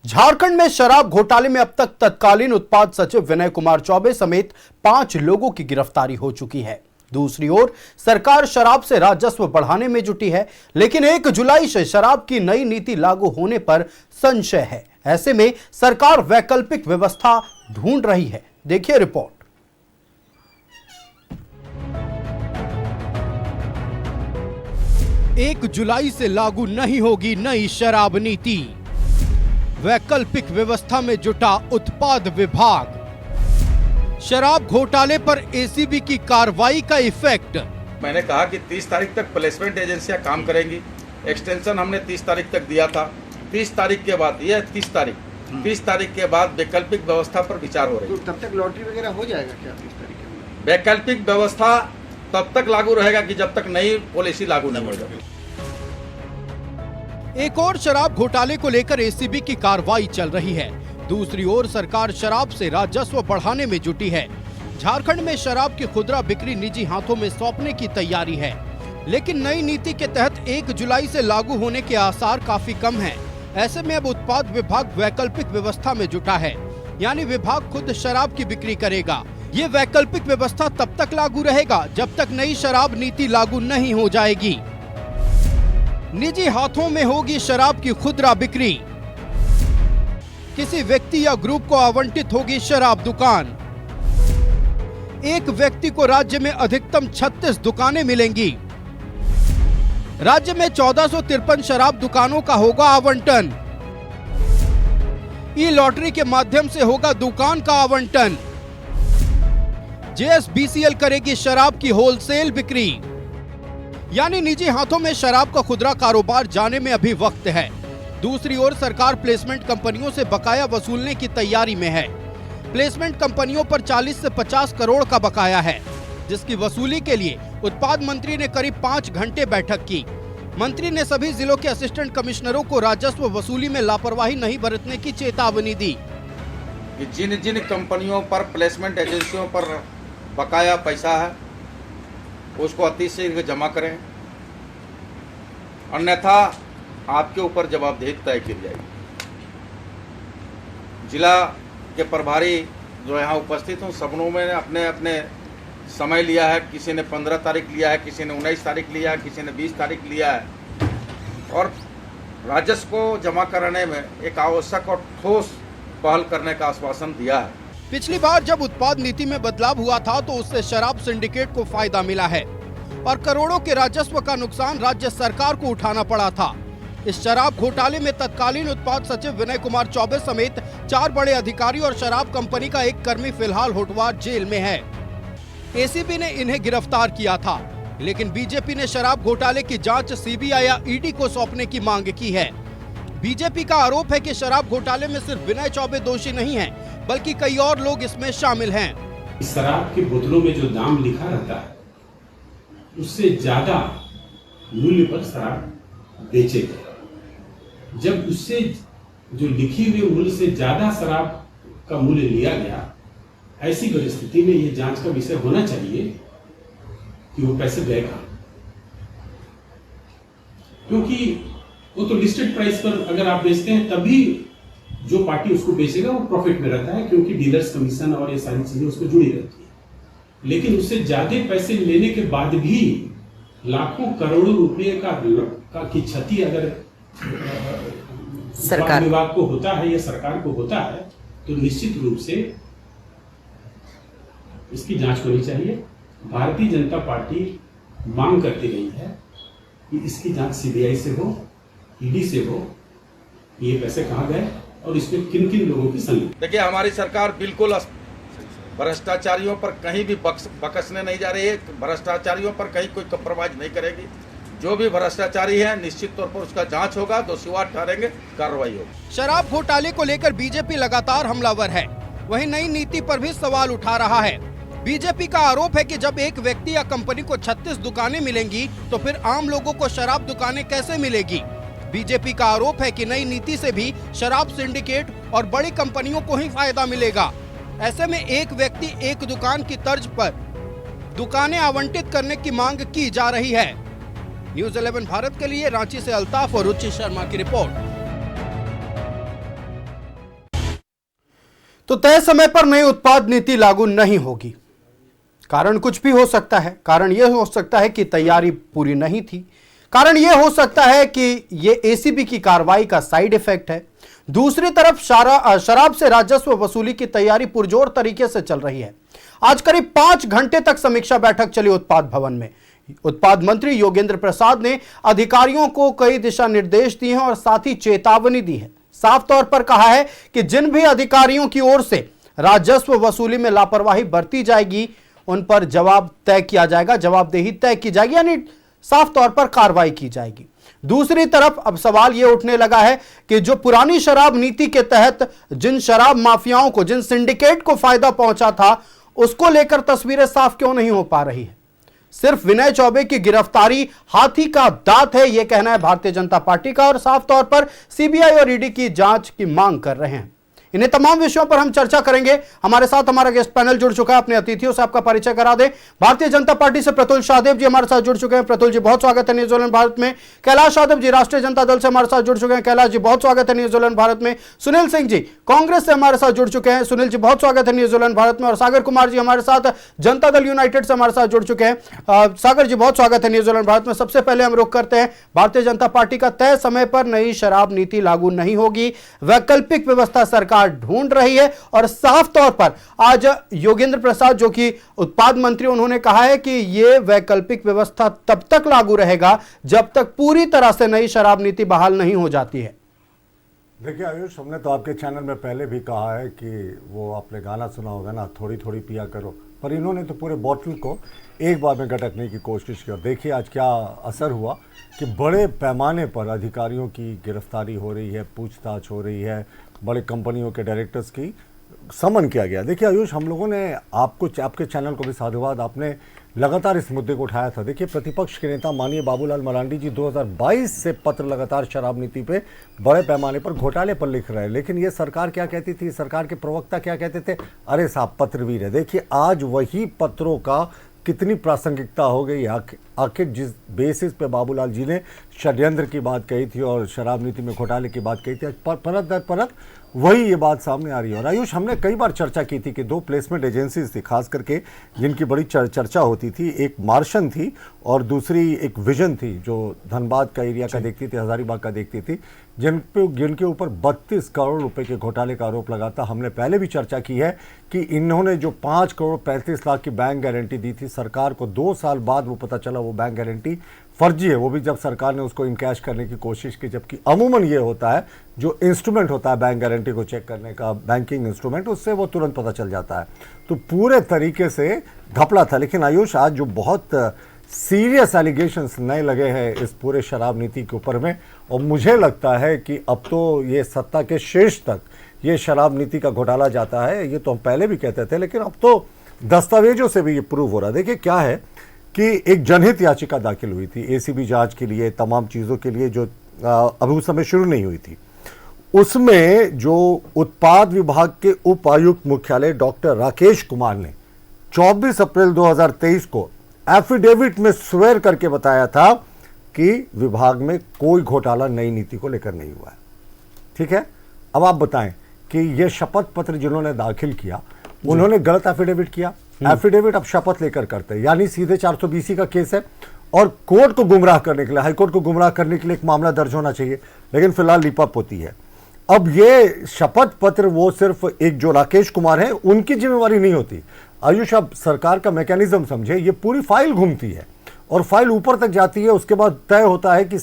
झारखंड में शराब घोटाले में अब तक तत्कालीन उत्पाद सचिव विनय कुमार चौबे समेत 5 लोगों की गिरफ्तारी हो चुकी है। दूसरी ओर सरकार शराब से राजस्व बढ़ाने में जुटी है, लेकिन 1 जुलाई से शराब की नई नीति लागू होने पर संशय है। ऐसे में सरकार वैकल्पिक व्यवस्था ढूंढ रही है। देखिए रिपोर्ट। एक जुलाई से लागू नहीं होगी नई शराब नीति। वैकल्पिक व्यवस्था में जुटा उत्पाद विभाग। शराब घोटाले पर एसीबी की कार्रवाई का इफेक्ट। मैंने कहा कि 30 तारीख तक प्लेसमेंट एजेंसियां काम करेंगी। एक्सटेंशन हमने 30 तारीख तक दिया था। 30 तारीख के बाद ये 30 तारीख के बाद वैकल्पिक व्यवस्था पर विचार हो रही है। तो तब तक लॉटरी वगैरह हो जाएगा क्या 30 तारीख के बाद? वैकल्पिक व्यवस्था तब तक लागू रहेगा कि जब तक नई पॉलिसी लागू नहीं हो जाएगी। एक और शराब घोटाले को लेकर एसीबी की कार्रवाई चल रही है। दूसरी ओर सरकार शराब से राजस्व बढ़ाने में जुटी है। झारखंड में शराब की खुदरा बिक्री निजी हाथों में सौंपने की तैयारी है, लेकिन नई नीति के तहत 1 जुलाई से लागू होने के आसार काफी कम हैं। ऐसे में अब उत्पाद विभाग वैकल्पिक व्यवस्था में जुटा है, यानी विभाग खुद शराब की बिक्री करेगा। ये वैकल्पिक व्यवस्था तब तक लागू रहेगा जब तक नई शराब नीति लागू नहीं हो जाएगी। निजी हाथों में होगी शराब की खुदरा बिक्री। किसी व्यक्ति या ग्रुप को आवंटित होगी शराब दुकान। एक व्यक्ति को राज्य में अधिकतम 36 दुकानें मिलेंगी। राज्य में 1453 शराब दुकानों का होगा आवंटन। ई लॉटरी के माध्यम से होगा दुकान का आवंटन। जेएसबीसीएल करेगी शराब की होलसेल बिक्री। यानी निजी हाथों में शराब का खुदरा कारोबार जाने में अभी वक्त है। दूसरी ओर सरकार प्लेसमेंट कंपनियों से बकाया वसूलने की तैयारी में है। प्लेसमेंट कंपनियों पर 40 से 50 करोड़ का बकाया है, जिसकी वसूली के लिए उत्पाद मंत्री ने करीब 5 घंटे बैठक की। मंत्री ने सभी जिलों के असिस्टेंट कमिश्नरों को राजस्व वसूली में लापरवाही नहीं बरतने की चेतावनी दी। जिन जिन कंपनियों पर प्लेसमेंट एजेंसियों पर बकाया पैसा है उसको अति शीघ्र जमा करें, अन्यथा आपके ऊपर जवाबदेही तय की जाएगी। जिला के प्रभारी जो यहाँ उपस्थित हों, सबनों में अपने अपने समय लिया है। किसी ने 15 तारीख लिया है, किसी ने 19 तारीख लिया है, किसी ने 20 तारीख लिया है, और राजस्व को जमा कराने में एक आवश्यक और ठोस पहल करने का आश्वासन दिया है। पिछली बार जब उत्पाद नीति में बदलाव हुआ था तो उससे शराब सिंडिकेट को फायदा मिला है और करोड़ों के राजस्व का नुकसान राज्य सरकार को उठाना पड़ा था। इस शराब घोटाले में तत्कालीन उत्पाद सचिव विनय कुमार चौबे समेत 4 बड़े अधिकारी और शराब कंपनी का एक कर्मी फिलहाल होटवार जेल में है। एसीबी ने इन्हें गिरफ्तार किया था, लेकिन बीजेपी ने शराब घोटाले की जांच सीबीआई या ईडी को सौंपने की मांग की है। बीजेपी का आरोप है कि शराब घोटाले में सिर्फ विनय चौबे दोषी नहीं हैं, बल्कि कई और लोग इसमें शामिल हैं। शराब की बोतलों में जो दाम लिखा रहता है उससे ज्यादा मूल्य पर शराब बेचे गए। जब उससे जो लिखी हुई मूल्य से ज्यादा शराब का मूल्य लिया गया, ऐसी परिस्थिति में ये जांच का विषय होना चाहिए कि वो पैसे गए कहां, क्योंकि वो तो लिस्टेड प्राइस पर अगर आप बेचते हैं तभी जो पार्टी उसको बेचेगा वो प्रॉफिट में रहता है, क्योंकि डीलर्स कमीशन और ये सारी चीजें उसको जुड़ी रहती है। लेकिन उससे ज्यादा पैसे लेने के बाद भी लाखों करोड़ों रुपए का की क्षति अगर सरकार विभाग को होता है या सरकार को होता है, तो निश्चित रूप से इसकी जांच होनी चाहिए। भारतीय जनता पार्टी मांग करती रही है कि इसकी जांच सीबीआई से हो, ईडी से हो, ये पैसे कहाँ गए और इसमें किन किन लोगों की संलिप्तता। देखिए, हमारी सरकार बिल्कुल भ्रष्टाचारियों पर कहीं भी बकसने नहीं जा रही है। भ्रष्टाचारियों पर कहीं कोई कम्प्रोमाइज नहीं करेगी। जो भी भ्रष्टाचारी है निश्चित तौर पर उसका जांच होगा, दोषीवार ठहरेंगे, कार्रवाई होगी। शराब घोटाले को लेकर बीजेपी लगातार हमलावर है, वहीं नई नीति पर भी सवाल उठा रहा है। बीजेपी का आरोप है कि जब एक व्यक्ति या कंपनी को 36 दुकानें मिलेंगी तो फिर आम लोगों को शराब दुकानें कैसे मिलेगी। बीजेपी का आरोप है कि नई नीति से भी शराब सिंडिकेट और बड़ी कंपनियों को ही फायदा मिलेगा। ऐसे में एक व्यक्ति एक दुकान की तर्ज पर दुकानें आवंटित करने की मांग की जा रही है। न्यूज़ 11 भारत के लिए रांची से अल्ताफ और रुचि शर्मा की रिपोर्ट। तो तय समय पर नई उत्पाद नीति लागू नहीं होगी। कारण कुछ भी हो सकता है। कारण यह हो सकता है कि तैयारी पूरी नहीं थी। कारण यह हो सकता है कि यह एसीबी की कार्रवाई का साइड इफेक्ट है। दूसरी तरफ शराब से राजस्व वसूली की तैयारी पुरजोर तरीके से चल रही है। आज करीब 5 घंटे तक समीक्षा बैठक चली उत्पाद भवन में। उत्पाद मंत्री योगेंद्र प्रसाद ने अधिकारियों को कई दिशा निर्देश दिए हैं और साथ ही चेतावनी दी है। साफ तौर पर कहा है कि जिन भी अधिकारियों की ओर से राजस्व वसूली में लापरवाही बरती जाएगी उन पर जवाब तय किया जाएगा, जवाबदेही तय की जाएगी, यानी साफ तौर पर कार्रवाई की जाएगी। दूसरी तरफ अब सवाल यह उठने लगा है कि जो पुरानी शराब नीति के तहत जिन शराब माफियाओं को, जिन सिंडिकेट को फायदा पहुंचा था, उसको लेकर तस्वीरें साफ क्यों नहीं हो पा रही है। सिर्फ विनय चौबे की गिरफ्तारी हाथी का दांत है, यह कहना है भारतीय जनता पार्टी का, और साफ तौर पर सीबीआई और ईडी की जांच की मांग कर रहे हैं। इन्हें तमाम विषयों पर हम चर्चा करेंगे। हमारे साथ हमारा गेस्ट पैनल जुड़ चुका है। अपने अतिथियों से आपका परिचय करा दें। भारतीय जनता पार्टी से प्रतुल शाहदेव जी हमारे साथ जुड़ चुके हैं। प्रतुल जी बहुत स्वागत है न्यूजीलैंड भारत में। कैलाश यादव जी राष्ट्रीय जनता दल से हमारे साथ जुड़ चुके हैं। कैलाश जी बहुत स्वागत है न्यूजीलैंड भारत में। सुनील सिंह जी कांग्रेस से हमारे साथ जुड़ चुके हैं। सुनील जी बहुत स्वागत है न्यूजीलैंड भारत में। और सागर कुमार जी हमारे साथ जनता दल यूनाइटेड से हमारे साथ जुड़ चुके हैं। सागर जी बहुत स्वागत है न्यूजीलैंड भारत में। सबसे पहले हम रुख करते हैं भारतीय जनता पार्टी का तय समय पर नई शराब नीति लागू नहीं होगी, वैकल्पिक व्यवस्था सरकार ढूंढ रही है। और साफ तौर पर आज योगेंद्र प्रसाद जो कि उत्पाद मंत्री, उन्होंने कहा है कि यह वैकल्पिक व्यवस्था तब तक लागू रहेगा जब तक पूरी तरह से नई शराब नीति बहाल नहीं हो जाती है। देखिए आयुष, हमने तो आपके चैनल में पहले भी कहा है कि वो आपने गाना सुना होगा ना, थोड़ी थोड़ी पिया करो, पर इन्होंने तो पूरे बॉटल को एक बार में गटकने की कोशिश की। और देखिए आज क्या असर हुआ कि बड़े पैमाने पर अधिकारियों की गिरफ्तारी हो रही है, पूछताछ हो रही है, बड़े कंपनियों के डायरेक्टर्स की समन किया गया। देखिए आयुष, हम लोगों ने आपके चैनल को भी साधुवाद, आपने लगातार इस मुद्दे को उठाया था। देखिए प्रतिपक्ष के नेता माननीय बाबूलाल मरांडी जी 2022 से पत्र लगातार शराब नीति पे बड़े पैमाने पर घोटाले पर लिख रहे हैं, लेकिन ये सरकार क्या कहती थी, सरकार के प्रवक्ता क्या कहते थे, अरे साहब पत्रवीर है। देखिए आज वही पत्रों का कितनी प्रासंगिकता हो गई। आखिर जिस बेसिस पे बाबूलाल जी ने षड्यंत्र की बात कही थी और शराब नीति में घोटाले की बात कही थी, परत दर परत वही ये बात सामने आ रही है। और आयुष, हमने कई बार चर्चा की थी कि 2 प्लेसमेंट एजेंसीज थी खास करके जिनकी बड़ी चर्चा होती थी। एक मार्शन थी और दूसरी एक विजन थी जो धनबाद का एरिया का देखती थी, हजारीबाग का देखती थी, जिनके ऊपर 32 करोड़ रुपए के घोटाले का आरोप लगा था। हमने पहले भी चर्चा की है कि इन्होंने जो 5 करोड़ 35 लाख की बैंक गारंटी दी थी सरकार को, 2 साल बाद वो पता चला वो बैंक गारंटी फर्जी है, वो भी जब सरकार ने उसको इनकैश करने की कोशिश की। जबकि अमूमन ये होता है जो इंस्ट्रूमेंट होता है बैंक गारंटी को चेक करने का, बैंकिंग इंस्ट्रूमेंट, उससे वो तुरंत पता चल जाता है। तो पूरे तरीके से घपला था। लेकिन आयुष, आज जो बहुत सीरियस एलिगेशंस नए लगे हैं इस पूरे शराब नीति के ऊपर में, और मुझे लगता है कि अब तो ये सत्ता के शीर्ष तक ये शराब नीति का घोटाला जाता है। ये तो हम पहले भी कहते थे, लेकिन अब तो दस्तावेजों से भी ये प्रूव हो रहा है। देखिए क्या है कि एक जनहित याचिका दाखिल हुई थी एसीबी जांच के लिए, तमाम चीज़ों के लिए, जो अभी उस समय शुरू नहीं हुई थी। उसमें जो उत्पाद विभाग के उप आयुक्त मुख्यालय डॉक्टर राकेश कुमार ने 24 अप्रैल 2023 को एफिडेविट में स्वेर करके बताया था कि विभाग में कोई घोटाला नई नीति को लेकर नहीं हुआ है। ठीक है, अब आप बताएं कि यह शपथ पत्र जिन्होंने दाखिल किया उन्होंने गलत एफिडेविट किया। एफिडेविट अब शपथ लेकर करते हैं, यानी सीधे 420 का केस है। और कोर्ट को गुमराह करने के लिए, हाईकोर्ट को गुमराह करने के लिए एक मामला दर्ज होना चाहिए, लेकिन फिलहाल लिपअप होती है। अब ये शपथ पत्र वो सिर्फ एक जो राकेश कुमार है उनकी जिम्मेवारी नहीं होती आयुष। अब सरकार का मैकेनिज्म समझे, ये पूरी फाइल घूमती है और फाइल ऊपर तक जाती है। उसके बाद तय होता है कि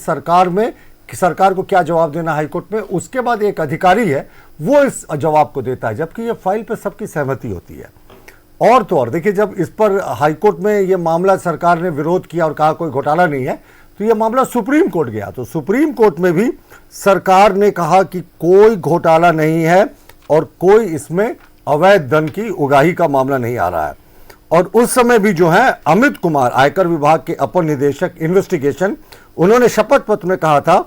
सरकार को क्या जवाब देना हाईकोर्ट में। उसके बाद एक अधिकारी है वो इस जवाब को देता है, जबकि ये फाइल पर सबकी सहमति होती है। और तो और देखिए, जब इस पर हाईकोर्ट में ये मामला सरकार ने विरोध किया और कहा कोई घोटाला नहीं है, तो ये मामला सुप्रीम कोर्ट गया। तो सुप्रीम कोर्ट में भी सरकार ने कहा कि कोई घोटाला नहीं है और कोई इसमें अवैध धन की उगाही का मामला नहीं आ रहा है। और उस समय भी जो है अमित कुमार, आयकर विभाग के अपर निदेशक इन्वेस्टिगेशन, उन्होंने शपथ पत्र में कहा था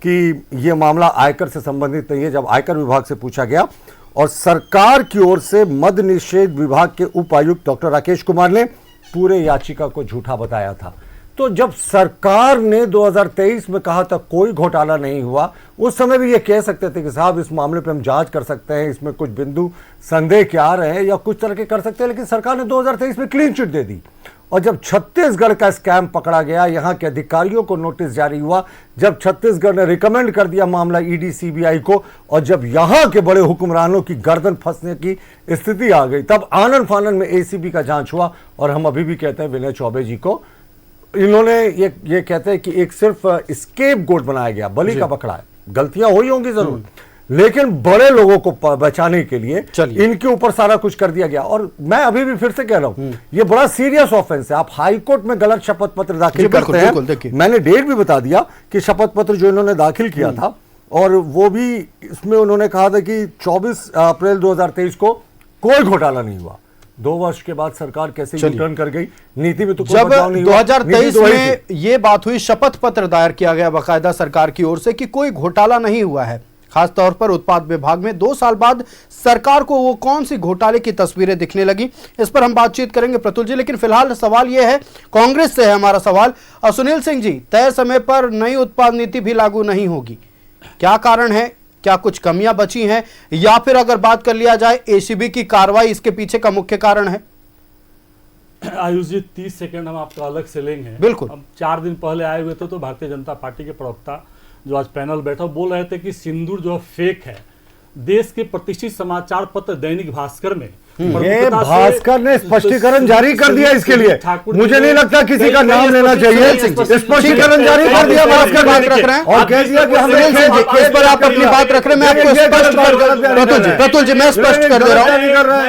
कि यह मामला आयकर से संबंधित नहीं है। जब आयकर विभाग से पूछा गया और सरकार की ओर से मद्य निषेध विभाग के उपायुक्त डॉक्टर राकेश कुमार ने पूरे याचिका को झूठा बताया था। तो जब सरकार ने 2023 में कहा था कोई घोटाला नहीं हुआ, उस समय भी ये कह सकते थे कि साहब इस मामले पे हम जांच कर सकते हैं, इसमें कुछ बिंदु संदेह के आ रहे हैं या कुछ तरह के कर सकते हैं, लेकिन सरकार ने 2023 में क्लीन चिट दे दी। और जब छत्तीसगढ़ का स्कैम पकड़ा गया, यहां के अधिकारियों को नोटिस जारी हुआ, जब छत्तीसगढ़ ने रिकमेंड कर दिया मामला ईडी सीबीआई को, और जब यहां के बड़े हुक्मरानों की गर्दन फंसने की स्थिति आ गई, तब आनन फानन में एसीबी का जांच हुआ। और हम अभी भी कहते हैं विनय चौबे जी को, इन्होंने ये कहते हैं कि एक सिर्फ स्केप गोट बनाया गया, बलि का बकरा है। गलतियां हुई होंगी जरूर, लेकिन बड़े लोगों को बचाने के लिए इनके ऊपर सारा कुछ कर दिया गया। और मैं अभी भी फिर से कह रहा हूं, ये बड़ा सीरियस ऑफेंस है। आप हाई कोर्ट में गलत शपथ पत्र दाखिल करते हैं, मैंने डेट भी बता दिया कि शपथ पत्र जो इन्होंने दाखिल किया था, और वो भी इसमें उन्होंने कहा था कि 24 अप्रैल 2023 को कोई घोटाला नहीं हुआ। 2 वर्ष के बाद सरकार कैसे रिटर्न कर गई, नीति में तो कोई जब बदलाव नहीं हुआ। 2023 में ये बात हुई, शपथ पत्र दायर किया गया बाकायदा सरकार की ओर से कि कोई घोटाला नहीं हुआ है। खास तौर पर उत्पाद विभाग में 2 साल बाद सरकार को वो कौन सी घोटाले की तस्वीरें दिखने लगी, इस पर हम बातचीत करेंगे प्रतुल जी। लेकिन फिलहाल सवाल ये है, कांग्रेस से है हमारा सवाल। सुनील सिंह जी, तय समय पर नई उत्पाद नीति भी लागू नहीं होगी, क्या कारण है? क्या कुछ कमियां बची हैं, या फिर अगर बात कर लिया जाए एसीबी की कार्रवाई इसके पीछे का मुख्य कारण है? आयुष जी 30 सेकंड हम आपका अलग से लेंगे। बिल्कुल। अब 4 दिन पहले आए हुए थे तो भारतीय जनता पार्टी के प्रवक्ता जो आज पैनल बैठा बोल रहे थे कि सिंदूर जो फेक है। देश के प्रतिष्ठित समाचार पत्र दैनिक भास्कर में ये भास्कर ने स्पष्टीकरण जारी कर दिया इसके लिए, मुझे नहीं लगता किसी का नाम लेना चाहिए। स्पष्टीकरण जारी कर दिया भास्कर बात रख रहे हैं और कह दिया कि हमने इस पर आप अपनी बात रख रहे हैं। मैं आपको स्पष्ट कर प्रतुल जी मैं स्पष्ट कर दे रहा हूँ,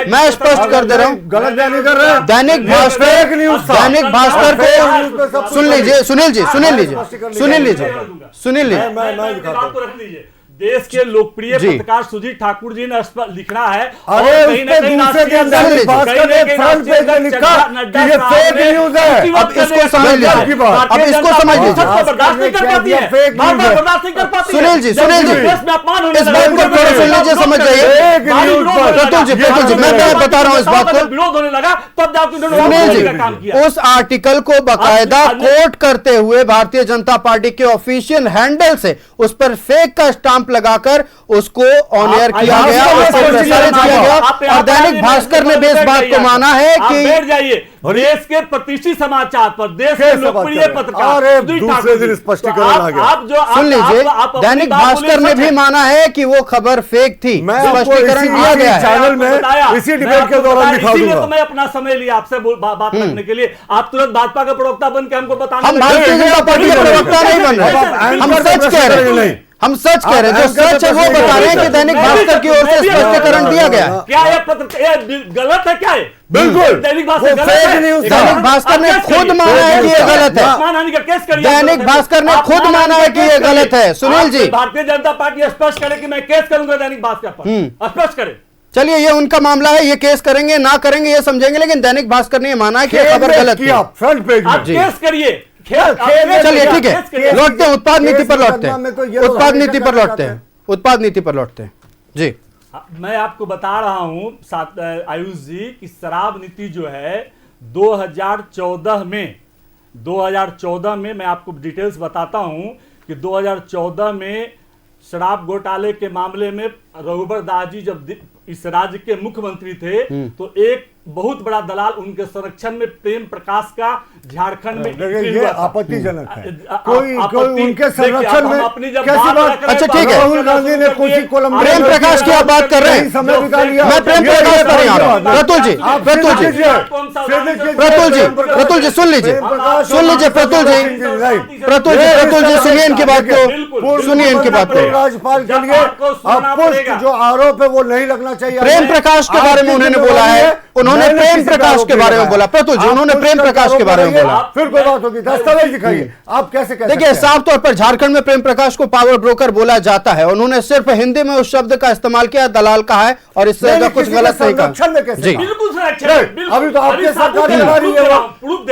मैं स्पष्ट कर दे रहा हूँ, गलत नहीं कर रहे। दैनिक भास्कर को सुन लीजिए, सुनील जी सुनील लीजिए। देश के लोकप्रिय पत्रकार सुजीत ठाकुर जी ने लिखना है, अरे उसके दूसरे दिन दैनिक भास्कर ने फ्रंट पेज में लिखा कि ये फेक न्यूज है। अब इसको समझ लीजिए, अब इसको समझ लीजिए। सुनील जी इस बात को थोड़ा सुन लीजिए, समझ जाइए। प्रतुल जी मैं बता रहा हूँ इस बात को। विरोध होने लगा तब जाकर सुनील जी उस आर्टिकल को बाकायदा कोट करते हुए भारतीय जनता पार्टी के ऑफिशियल हैंडल से उस पर फेक का स्टाम्प लगाकर उसको ऑन एयर किया गया, उसको प्रसारित किया गया, और दैनिक भास्कर ने भी इस बात को माना है कि बैठ जाइए। देश के प्रतिष्ठित समाचार पर देश के लोकप्रिय पत्रकार दूसरे दिन स्पष्टीकरण आ गया। आप जो सुन लीजिए, दैनिक भास्कर ने भी माना है कि वो खबर फेक थी, स्पष्टीकरण दिया गया है चैनल में, इसी डिबेट के दौरान दिखा दूंगा। तो मैं अपना समय लिया आपसे बात करने के लिए, आप तुरंत भाजपा का प्रवक्ता बन के हमको बताना। हम भारतीय जनता पार्टी के प्रवक्ता नहीं बन रहे, हम सच कह रहे हैं, हम सच कह रहे हैं, जो सच है वो बता रहे हैं कि दैनिक भास्कर की ओर से स्पष्टीकरण दिया गया। क्या यह पत्र गलत है? क्या है? बिल्कुल दैनिक भास्कर दैनिक भास्कर ने खुद माना है कि ये गलत है। दैनिक भास्कर ने खुद माना है कि ये गलत है। सुनील जी, भारतीय जनता पार्टी स्पष्ट करे कि मैं केस करूंगा दैनिक भास्कर पर, स्पष्ट करे। चलिए ये उनका मामला है, ये केस करेंगे ना करेंगे ये समझेंगे, लेकिन दैनिक भास्कर ने माना है कि खबर गलत है। फ्रंट पेज आप केस करिए। चलिए ठीक है, लौटते हैं उत्पाद नीति पर, लौटते हैं उत्पाद नीति पर, लौटते हैं उत्पाद नीति पर लौटते हैं जी। मैं आपको बता रहा हूं आयुष जी कि शराब नीति जो है 2014 में मैं आपको डिटेल्स बताता हूं कि 2014 में शराब घोटाले के मामले में रघुबर दास जी जब इस राज्य के मुख्यमंत्री थे तो एक बहुत बड़ा दलाल उनके संरक्षण में प्रेम प्रकाश का झारखंड में ये आपत्तिजनक है। कोई उनके संरक्षण में कैसी बात? अच्छा ठीक है, राहुल गांधी ने कोसी कोलंबो प्रेम प्रकाश की आप बात कर रहे हैं, समय निकाल लिया। मैं प्रेम प्रकाश पर नहीं आ रहा हूं। प्रतुल जी सुन लीजिए सुनिए इनकी बात को, सुनिए इनकी बात को। राज्यपाल के लिए पुष्प जो आरोप है वो नहीं लगना चाहिए। प्रेम प्रकाश के बारे में उन्होंने बोला है, उन्होंने प्रेम प्रकाश के बारे में बोला। प्रतुल जी उन्होंने प्रेम प्रकाश के बारे में बोला, फिर कोई बात होगी, दस्तावेज दिखाइए। आप कैसे देखिए, साफ तौर पर झारखंड में प्रेम प्रकाश को पावर ब्रोकर बोला जाता है। उन्होंने सिर्फ हिंदी में उस शब्द का इस्तेमाल किया, दलाल कहा है, और इससे ज्यादा कुछ गलत नहीं कहा जी। अभी तो आपके सरकार चला रही है,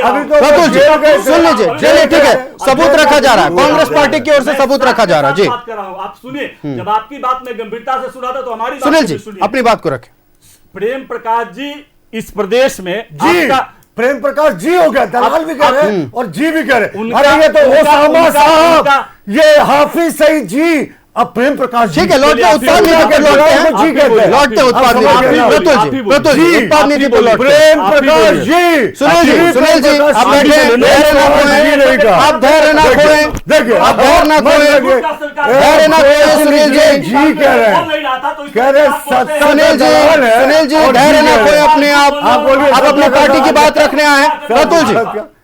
अभी तो प्रतुल जी सुन लीजिए, चलिए ठीक है, सबूत रखा जा रहा है, कांग्रेस पार्टी की ओर से सबूत रखा जा रहा है जी। आप सुनिए, जब आपकी बात में गंभीरता से सुना था तो हमारी सुनील जी अपनी बात को रखें। प्रेम प्रकाश जी इस प्रदेश में आपका प्रेम प्रकाश जी हो गया, दलाल भी कह रहे हैं और जी भी कह रहे हैं। उनका- अरे ये तो ओसामा साहब, उनका- ये हाफिज सईद जी, अब प्रेम प्रकाश जी। ठीक है, लौटते उत्पाद नीति पर लौटते हैं, लौटते उत्पाद नीति प्रतुल जी उत्पाद नीति पर लौटते हैं। प्रेम प्रकाश जी, सुनील जी आप बैठे, धैर्य ना खोएं, आप धैर्य ना खोएं, देखिए आप धैर्य ना खोएं, धैर्य ना खोएं सुनील जी, जी कह रहे हैं, कह रहे सुनील जी धैर्य ना खोएं अपने आप अपनी पार्टी की बात रखने आए हैं।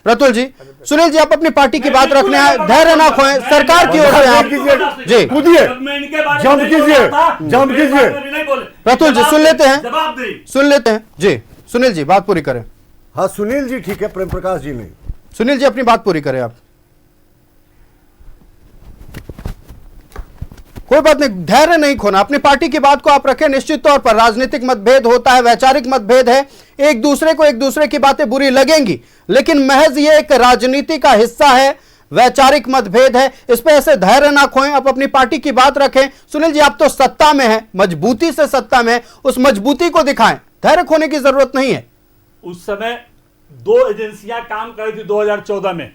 प्रतुल जी सुनील जी आप अपनी पार्टी की बात रखने आए, धैर्य ना खोएं, सरकार की ओर से आप जी कूदिए, जंप कीजिए, जंप कीजिए। प्रतुल जी सुन लेते हैं, जवाब दे। सुन लेते हैं जी। सुनील जी बात पूरी करें। हाँ सुनील जी ठीक है, प्रेम प्रकाश जी नहीं। सुनील जी अपनी बात पूरी करें आप। कोई बात नहीं, धैर्य नहीं खोना, अपनी पार्टी की बात को आप रखें। निश्चित तौर पर राजनीतिक मतभेद होता है, वैचारिक मतभेद है, एक दूसरे की बातें बुरी लगेंगी, लेकिन महज ये एक राजनीति का हिस्सा है, वैचारिक मतभेद है, इस पे ऐसे धैर्य ना खोएं, आप अपनी पार्टी की बात रखें। सुनील जी आप तो सत्ता में हैं, मजबूती से सत्ता में, उस मजबूती को दिखाएं, धैर्य खोने की जरूरत नहीं है। उस समय 2 एजेंसियां काम कर रही थी 2014 में।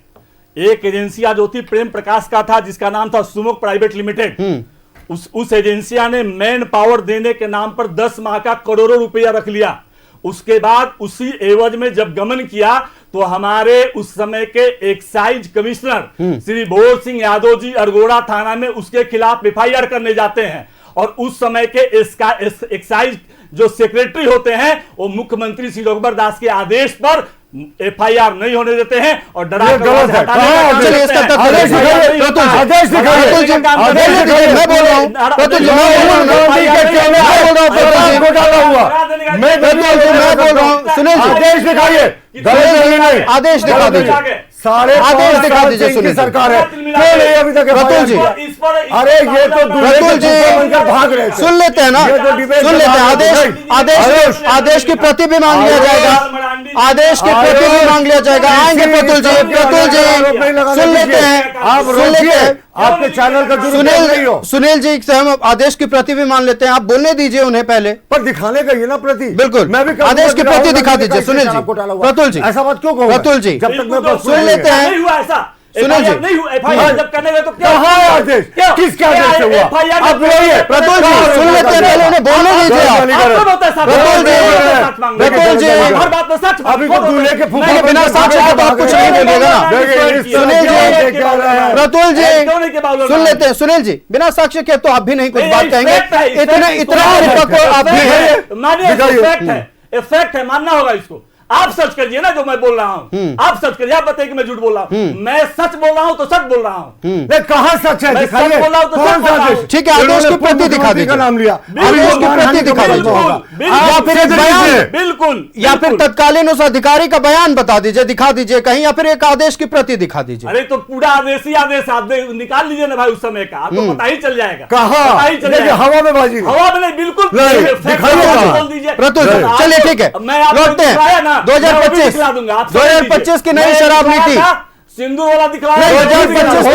एक एजेंसिया जो थी प्रेम प्रकाश का था, जिसका नाम था सुमुख प्राइवेट लिमिटेड। उस एजेंसिया ने मैन पावर देने के नाम पर 10 माह का करोड़ों रुपया रख लिया। उसके बाद उसी एवज में जब गमन किया तो हमारे उस समय के एक्साइज कमिश्नर श्री भोर सिंह यादव जी अरगोड़ा थाना में उसके खिलाफ एफआईआर करने जाते हैं, और उस समय के एक्साइज जो सेक्रेटरी होते हैं वो मुख्यमंत्री श्री रघुबर दास के आदेश पर एफआईआर नहीं होने देते हैं और डरा कर गलत है। चलिए इसका आदेश दिखाइए, आदेश दिखाइए, मैं बोल रहा हूं प्रतुल जी, मैं बोल रहा हूं सुनील जी, आदेश दिखाइए, आदेश दिखा दीजिए, सारे आदेश दिखा दीजिए सुनील जी। सरकार है, क्यों नहीं अभी तक प्रतुल जी, अरे ये तो प्रतुल जी भाग रहे थे। सुन लेते हैं ना, ये तो डिबेट सुन लेते हैं, आदेश की प्रति भी मांग लिया जाएगा, आदेश की प्रति भी मांग लिया जाएगा। आएंगे प्रतुल जी सुन लेते हैं, आप सुन लेते हैं, आपके चैनल का दुरुपयोग नहीं हो। सुनील जी से हम आदेश की प्रति भी मान लेते हैं, आप बोलने दीजिए उन्हें पहले, पर दिखाने का ये ना प्रति, बिल्कुल मैं भी आदेश की प्रति दिखा दीजिए सुनील जी। प्रतुल जी ऐसा बात क्यों कहूंगा? प्रतुल जी जब तक मैं सुन लेते हैं, नहीं हुआ ऐसा, सुनील जी नहीं हुआ, एफआईआर जब करने गए तो क्या कहाँ है आदेश? किसके आदेश से हुआ? एफआईआर आप बोलिए। प्रतुल जी सुन लेते हैं, पहले उन्हें बोलने दीजिए आप। प्रतुल जी हर बात में सच अभी तो दूल्हे के फूफा नहीं, बिना साक्ष्य के तो आप कुछ नहीं बोलिएगा ना। सुनील जी, प्रतुल जी सुन लेते हैं, सुनील जी बिना साक्ष्य के तो आप भी नहीं कुछ बात कहेंगे, इतना परिपक्व आप भी हैं। मानिए इफेक्ट है, मानना होगा इसको। आप सच करिए ना जो मैं बोल रहा हूं, आप सच करिए, आप बताइए कि मैं झूठ बोल रहा हूं। मैं सच बोल रहा हूं तो सच बोल रहा हूं। कहाँ सच है? मैं दिखाइए। सच बोल रहा हूं तो कौन सच बोल सा रहा आदेश? हूं। ठीक है, आदेश की प्रति दिखा दीजिए, का नाम लिया, आदेश की प्रति दिखा दीजिए, या फिर एक बयान, बिल्कुल, या फिर तत्कालीन उस अधिकारी का बयान बता दीजिए, दिखा दीजिए कहीं, या फिर एक आदेश की प्रति दिखा दीजिए। अरे तो पूरा आदेश ही आदेश आप निकाल लीजिए ना भाई, उस समय का आपको पता ही चल जाएगा। कहाँ? पता ही चल जाएगा। हवा में बाजी नहीं। हवा में नहीं, बिल्कुल नहीं, दिखाइए बोल दीजिए। प्रतुल जी चलिए ठीक है, मैं आपको लौटते हैं दिखाया ना, 2025 दिखला दूंगा, आप 2025 की नई शराब नीति, सिंदूर वाला दिखलाया, 2025 की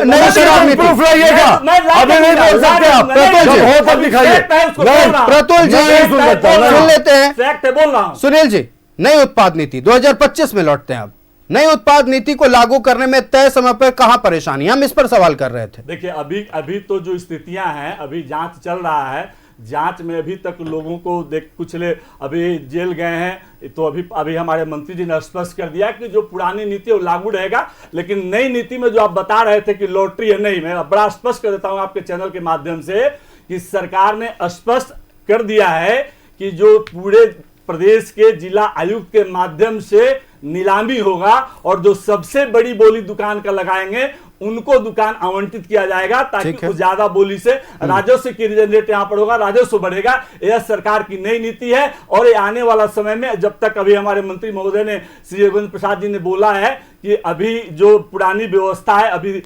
नई शराब नीति। प्रूफ लाइएगा, अभी नहीं बोल सकते आप। प्रतुल जी, हो तब दिखाइए। प्रतुल जी सुन लेते हैं, फैक्ट है बोल रहा हूं। सुनील जी नई उत्पाद नीति 2025 में लौटते हैं। अब नई उत्पाद नीति को लागू करने में तय समय पर कहां परेशानी, हम इस पर सवाल कर रहे थे। देखिए अभी तो जो स्थितियां हैं, अभी जांच चल रहा है, जांच में अभी तक लोगों को कुछ अभी जेल गए हैं, तो अभी हमारे मंत्री जी ने स्पष्ट कर दिया कि जो पुरानी नीति है वो लागू रहेगा, लेकिन नई नीति में जो आप बता रहे थे कि लॉटरी है, नहीं, मैं बड़ा स्पष्ट कर देता हूं आपके चैनल के माध्यम से कि सरकार ने स्पष्ट कर दिया है कि जो पूरे प्रदेश के जिला आयुक्त के माध्यम से नीलामी होगा और जो सबसे बड़ी बोली दुकान का लगाएंगे उनको दुकान आवंटित किया जाएगा, ताकि कुछ ज्यादा बोली से राजस्व की जनरेट यहां पर होगा, राजस्व बढ़ेगा। यह सरकार की नई नीति है और ये आने वाला समय में, जब तक अभी हमारे मंत्री महोदय ने श्री रघुवंश प्रसाद जी ने बोला है कि अभी जो पुरानी व्यवस्था है, अभी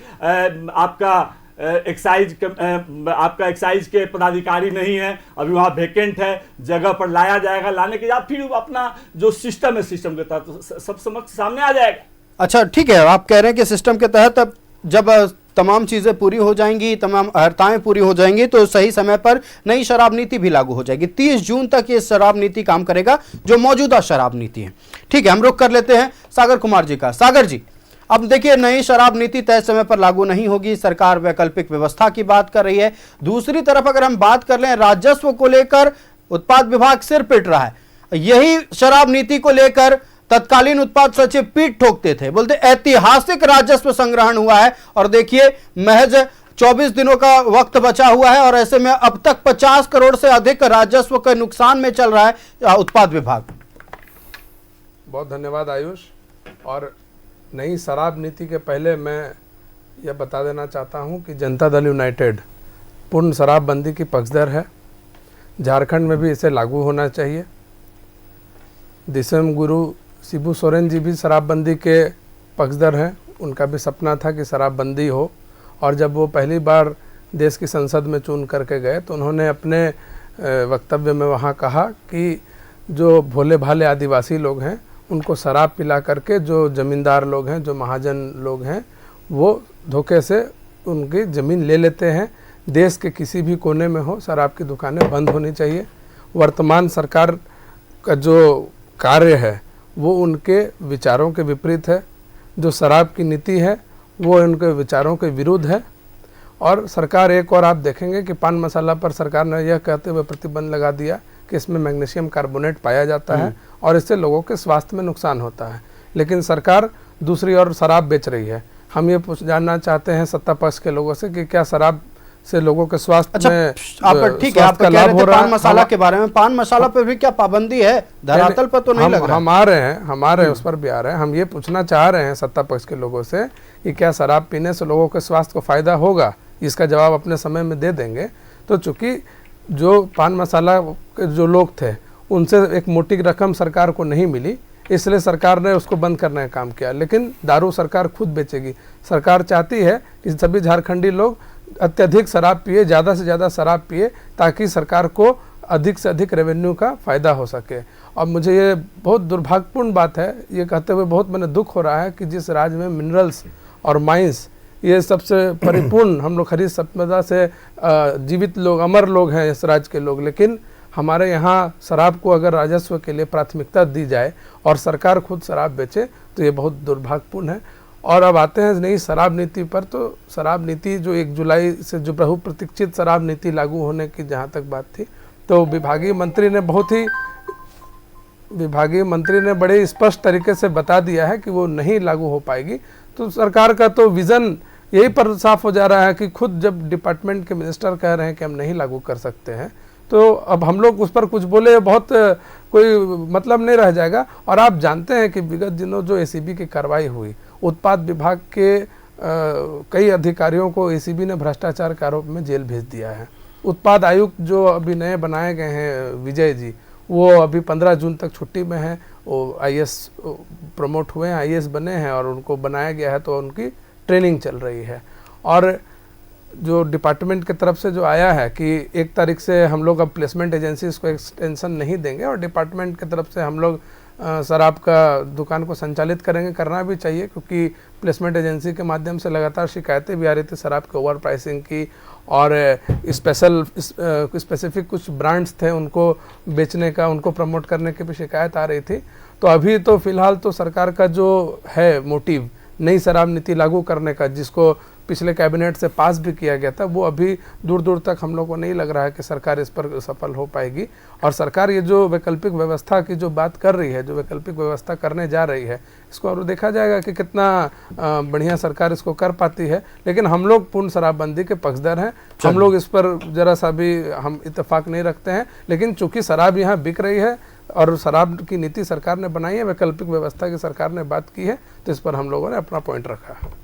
आपका एक्साइज के पदाधिकारी नहीं है, अभी वहां वेकेंट है, जगह पर लाया जाएगा, लाने के बाद फिर अपना जो सिस्टम है, सिस्टम के तहत सब समक्ष सामने आ जाएगा। अच्छा ठीक है, आप कह रहे हैं कि सिस्टम के तहत अब जब तमाम चीजें पूरी हो जाएंगी, तमाम अर्हताएं पूरी हो जाएंगी, तो सही समय पर नई शराब नीति भी लागू हो जाएगी। 30 जून तक ये शराब नीति काम करेगा, जो मौजूदा शराब नीति है। ठीक है, हम रुख कर लेते हैं सागर कुमार जी का। सागर जी, अब देखिए, नई शराब नीति तय समय पर लागू नहीं होगी, सरकार वैकल्पिक व्यवस्था की बात कर रही है। दूसरी तरफ अगर हम बात कर लें, राजस्व को लेकर उत्पाद विभाग सिर पिट रहा है। यही शराब नीति को लेकर तत्कालीन उत्पाद सचिव पीठ ठोकते थे, बोलते ऐतिहासिक राजस्व संग्रहण हुआ है, और देखिए महज 24 दिनों का वक्त बचा हुआ है और ऐसे में अब तक 50 करोड़ से अधिक राजस्व के नुकसान में चल रहा है उत्पाद विभाग। बहुत धन्यवाद आयुष। और नई शराब नीति के पहले मैं यह बता देना चाहता हूं कि जनता दल यूनाइटेड पूर्ण शराबबंदी की पक्षधर है। झारखंड में भी इसे लागू होना चाहिए। दिसम गुरु शिबू सोरेन जी भी शराबबंदी के पक्षधर हैं। उनका भी सपना था कि शराबबंदी हो, और जब वो पहली बार देश की संसद में चुन करके गए तो उन्होंने अपने वक्तव्य में वहाँ कहा कि जो भोले भाले आदिवासी लोग हैं उनको शराब पिला करके जो ज़मींदार लोग हैं, जो महाजन लोग हैं, वो धोखे से उनकी ज़मीन ले लेते हैं। देश के किसी भी कोने में हो, शराब की दुकानें बंद होनी चाहिए। वर्तमान सरकार का जो कार्य है वो उनके विचारों के विपरीत है। जो शराब की नीति है वो उनके विचारों के विरुद्ध है। और सरकार एक और आप देखेंगे कि पान मसाला पर सरकार ने यह कहते हुए प्रतिबंध लगा दिया कि इसमें मैग्नीशियम कार्बोनेट पाया जाता है और इससे लोगों के स्वास्थ्य में नुकसान होता है, लेकिन सरकार दूसरी ओर शराब बेच रही है। हम ये जानना चाहते हैं सत्ता पक्ष के लोगों से कि क्या शराब से लोगों के स्वास्थ्य में आप ठीक है, आप कह रहे थे पान मसाला के बारे में, पान मसाला पे भी क्या पाबंदी है? धरातल पर तो नहीं लग रहा। हम आ रहे हैं, हमारे उस पर भी आ रहे हैं। हम ये पूछना चाह रहे हैं सत्ता पक्ष के लोगों से कि क्या शराब पीने से लोगों के स्वास्थ्य को फायदा होगा? इसका जवाब अपने समय में दे देंगे। तो चूंकि जो पान मसाला के जो लोग थे उनसे एक मोटी रकम सरकार को नहीं मिली, इसलिए सरकार ने उसको बंद करने का काम किया। लेकिन दारू सरकार खुद बेचेगी। सरकार चाहती है कि सभी झारखंडी लोग अत्यधिक शराब पिए, ज़्यादा से ज़्यादा शराब पिए, ताकि सरकार को अधिक से अधिक रेवेन्यू का फ़ायदा हो सके। और मुझे ये बहुत दुर्भाग्यपूर्ण बात है, ये कहते हुए बहुत मैंने दुख हो रहा है कि जिस राज्य में मिनरल्स और माइंस ये सबसे परिपूर्ण, हम लोग खनिज संपदा से जीवित लोग, अमर लोग हैं इस राज्य के लोग, लेकिन हमारे यहाँ शराब को अगर राजस्व के लिए प्राथमिकता दी जाए और सरकार खुद शराब बेचे तो ये बहुत दुर्भाग्यपूर्ण है। और अब आते हैं नई शराब नीति पर। तो शराब नीति जो 1 जुलाई से जो बहुप्रतीक्षित शराब नीति लागू होने की जहाँ तक बात थी, तो विभागीय मंत्री ने बड़े स्पष्ट तरीके से बता दिया है कि वो नहीं लागू हो पाएगी। तो सरकार का तो विज़न यही पर साफ हो जा रहा है कि खुद जब डिपार्टमेंट के मिनिस्टर कह रहे हैं कि हम नहीं लागू कर सकते हैं, तो अब हम लोग उस पर कुछ बोले बहुत कोई मतलब नहीं रह जाएगा। और आप जानते हैं कि विगत दिनों जो एसीबी की कार्रवाई हुई, उत्पाद विभाग के कई अधिकारियों को एसीबी ने भ्रष्टाचार के आरोप में जेल भेज दिया है। उत्पाद आयुक्त जो अभी नए बनाए गए हैं विजय जी, वो अभी 15 जून तक छुट्टी में हैं। वो आईएएस प्रमोट हुए हैं, आईएएस बने हैं और उनको बनाया गया है, तो उनकी ट्रेनिंग चल रही है। और जो डिपार्टमेंट की तरफ से जो आया है कि 1 तारीख से हम लोग अब प्लेसमेंट एजेंसीज को एक्सटेंशन नहीं देंगे और डिपार्टमेंट की तरफ से हम लोग शराब का दुकान को संचालित करेंगे, करना भी चाहिए, क्योंकि प्लेसमेंट एजेंसी के माध्यम से लगातार शिकायतें भी आ रही थी शराब के ओवर प्राइसिंग की, और स्पेसिफिक कुछ ब्रांड्स थे उनको बेचने का, उनको प्रमोट करने की भी शिकायत आ रही थी। तो अभी तो फिलहाल तो सरकार का जो है मोटिव नई शराब नीति लागू करने का, जिसको पिछले कैबिनेट से पास भी किया गया था, वो अभी दूर दूर तक हम लोग को नहीं लग रहा है कि सरकार इस पर सफल हो पाएगी। और सरकार ये जो वैकल्पिक व्यवस्था की जो बात कर रही है, जो वैकल्पिक व्यवस्था करने जा रही है, इसको और देखा जाएगा कि कितना बढ़िया सरकार इसको कर पाती है। लेकिन हम लोग पूर्ण शराबबंदी के पक्षधर हैं, हम लोग इस पर जरा सा भी हम इत्तेफाक नहीं रखते हैं। लेकिन चूंकि शराब यहाँ बिक रही है और शराब की नीति सरकार ने बनाई है, वैकल्पिक व्यवस्था की सरकार ने बात की है, तो इस पर हम लोगों ने अपना पॉइंट रखा है।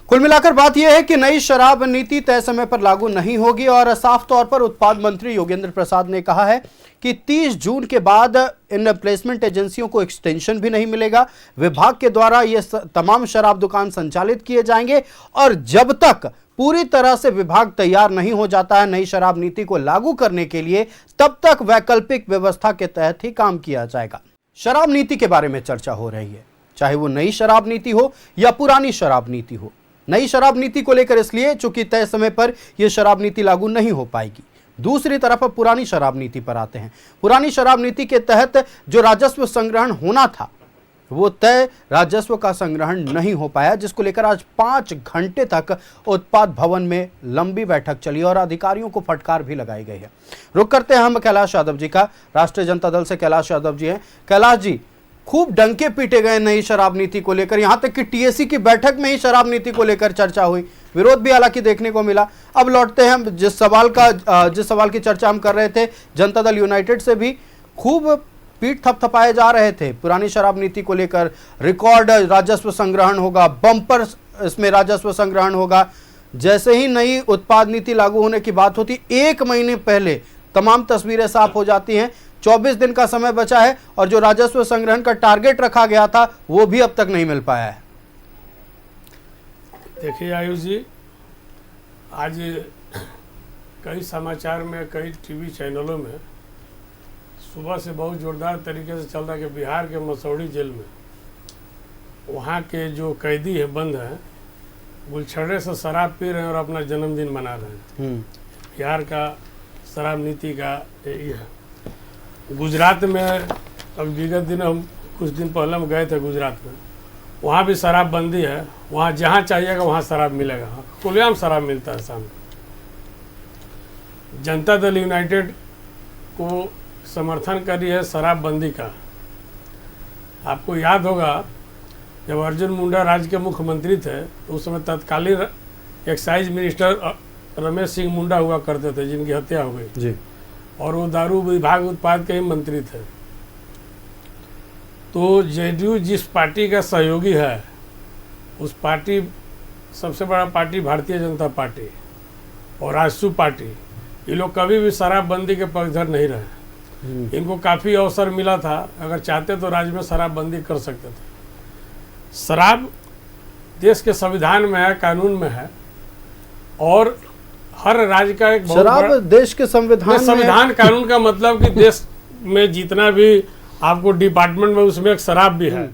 कुल मिलाकर बात यह है कि नई शराब नीति तय समय पर लागू नहीं होगी और साफ तौर पर उत्पाद मंत्री योगेंद्र प्रसाद ने कहा है कि 30 जून के बाद इन प्लेसमेंट एजेंसियों को एक्सटेंशन भी नहीं मिलेगा। विभाग के द्वारा ये तमाम शराब दुकान संचालित किए जाएंगे और जब तक पूरी तरह से विभाग तैयार नहीं हो जाता है नई शराब नीति को लागू करने के लिए, तब तक वैकल्पिक व्यवस्था के तहत ही काम किया जाएगा। शराब नीति के बारे में चर्चा हो रही है, चाहे वो नई शराब नीति हो या पुरानी शराब नीति हो। नई शराब नीति को लेकर इसलिए चूंकि तय समय पर यह शराब नीति लागू नहीं हो पाएगी। दूसरी तरफ अब पुरानी शराब नीति पर आते हैं। पुरानी शराब नीति के तहत जो राजस्व संग्रहण होना था वो तय राजस्व का संग्रहण नहीं हो पाया, जिसको लेकर आज 5 घंटे तक उत्पाद भवन में लंबी बैठक चली और अधिकारियों को फटकार भी लगाई गई है। रुक करते हैं हम कैलाश यादव जी का। राष्ट्रीय जनता दल से कैलाश यादव जी हैं। कैलाश जी, खूब डंके पीटे गए नई शराब नीति को लेकर, यहां तक कि टीएसी की बैठक में ही शराब नीति को लेकर चर्चा हुई, विरोध भी हालांकि देखने को मिला। अब लौटते हैं हम जिस सवाल की चर्चा हम कर रहे थे, जनता दल यूनाइटेड से भी खूब पीठ थपथपाए जा रहे थे पुरानी शराब नीति को लेकर। रिकॉर्ड राजस्व संग्रहण होगा, बम्पर इसमें राजस्व संग्रहण होगा। जैसे ही नई उत्पाद नीति लागू होने की बात होती, 1 महीने पहले तमाम तस्वीरें साफ हो जाती हैं। 24 दिन का समय बचा है और जो राजस्व संग्रहण का टारगेट रखा गया था वो भी अब तक नहीं मिल पाया है। देखिए आयुष जी, आज कई समाचार में, कई टीवी चैनलों में सुबह से बहुत जोरदार तरीके से चल रहा है कि बिहार के मसौड़ी जेल में वहाँ के जो कैदी है बंद हैं, गुलछड़े से शराब पी रहे हैं और अपना जन्मदिन मना रहे हैं। बिहार का शराब नीति का ये है। गुजरात में अब विगत दिन हम कुछ दिन पहले हम गए थे गुजरात में, वहाँ भी शराबबंदी है। वहाँ जहाँ चाहिएगा वहाँ शराब मिलेगा, खुलेआम शराब मिलता है सामने। जनता दल यूनाइटेड को समर्थन करी है शराबबंदी का। आपको याद होगा जब अर्जुन मुंडा राज्य के मुख्यमंत्री थे तो उस समय तत्कालीन एक्साइज मिनिस्टर रमेश सिंह मुंडा हुआ करते थे, जिनकी हत्या हो गई जी, और वो दारू विभाग उत्पाद के ही मंत्री थे। तो जेडीयू जिस पार्टी का सहयोगी है, उस पार्टी सबसे बड़ा पार्टी भारतीय जनता पार्टी और राजसू पार्टी, ये लोग कभी भी शराबबंदी के पक्षधर नहीं रहे। इनको काफ़ी अवसर मिला था, अगर चाहते तो राज्य में शराबबंदी कर सकते थे। शराब देश के संविधान में है, कानून में है, और हर राज्य का एक शराब देश के संविधान कानून का मतलब कि देश में जितना भी आपको डिपार्टमेंट में उसमें एक शराब भी है,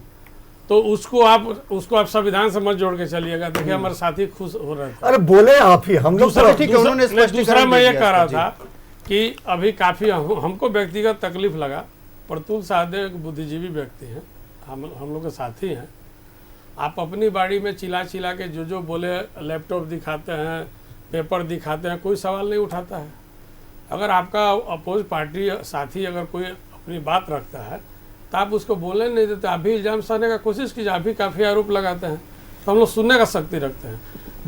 तो उसको आप संविधान से मत जोड़ के चलिएगा। देखिए हमारे साथी खुश हो रहे थे। अरे बोले आप ही, हम लोग दूसरा मैं ये कह रहा था कि अभी काफ़ी हमको व्यक्तिगत तकलीफ लगा। प्रतुल साहदेव एक बुद्धिजीवी व्यक्ति हैं, हम लोग के साथी हैं। आप अपनी बाड़ी में चिल्ला के जो बोले, लैपटॉप दिखाते हैं, पेपर दिखाते हैं, कोई सवाल नहीं उठाता है। अगर आपका अपोज पार्टी साथी अगर कोई अपनी बात रखता है तो आप उसको बोलने नहीं देते, आप भी इल्ज़ाम सहने का कोशिश कीजिए। आप भी काफ़ी आरोप लगाते हैं, तो हम लोग सुनने का शक्ति रखते हैं।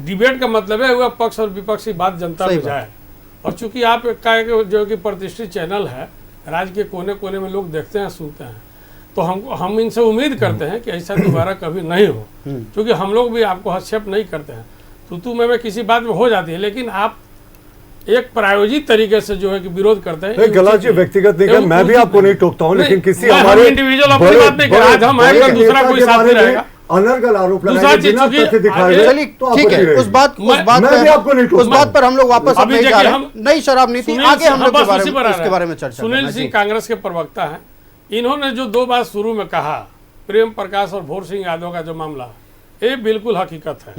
डिबेट का मतलब है वह पक्ष और विपक्ष की बात जनता में जाए। और चूंकि आप का जो कि प्रतिष्ठित चैनल है, राज्य के कोने कोने में लोग देखते हैं, सुनते हैं, तो हम इनसे उम्मीद करते हैं कि ऐसा दोबारा कभी नहीं हो। क्योंकि हम लोग भी आपको हस्तक्षेप नहीं करते हैं, तू में किसी बात में हो जाती है, लेकिन आप एक प्रायोजित तरीके से जो है कि विरोध करते हैं। गलत जी, व्यक्तिगत नहीं, मैं भी आपको नहीं टोकता हूँ, लेकिन किसी हमारे इंडिविजुअल अपनी बात नहीं कर, आज हम आएंगे, दूसरा कोई साथी रहेगा, अनर्गल आरोप चलिए ठीक है, उस बात पर हम लोग वापस नहीं जा रहे हैं। नई शराब नीति आगे हम लोग इसके बारे में चर्चा। सुनील सिंह कांग्रेस के प्रवक्ता हैं, इन्होंने जो 2 बात शुरू में कहा, प्रेम प्रकाश और भोर सिंह यादव का जो मामला, ये बिल्कुल हकीकत है।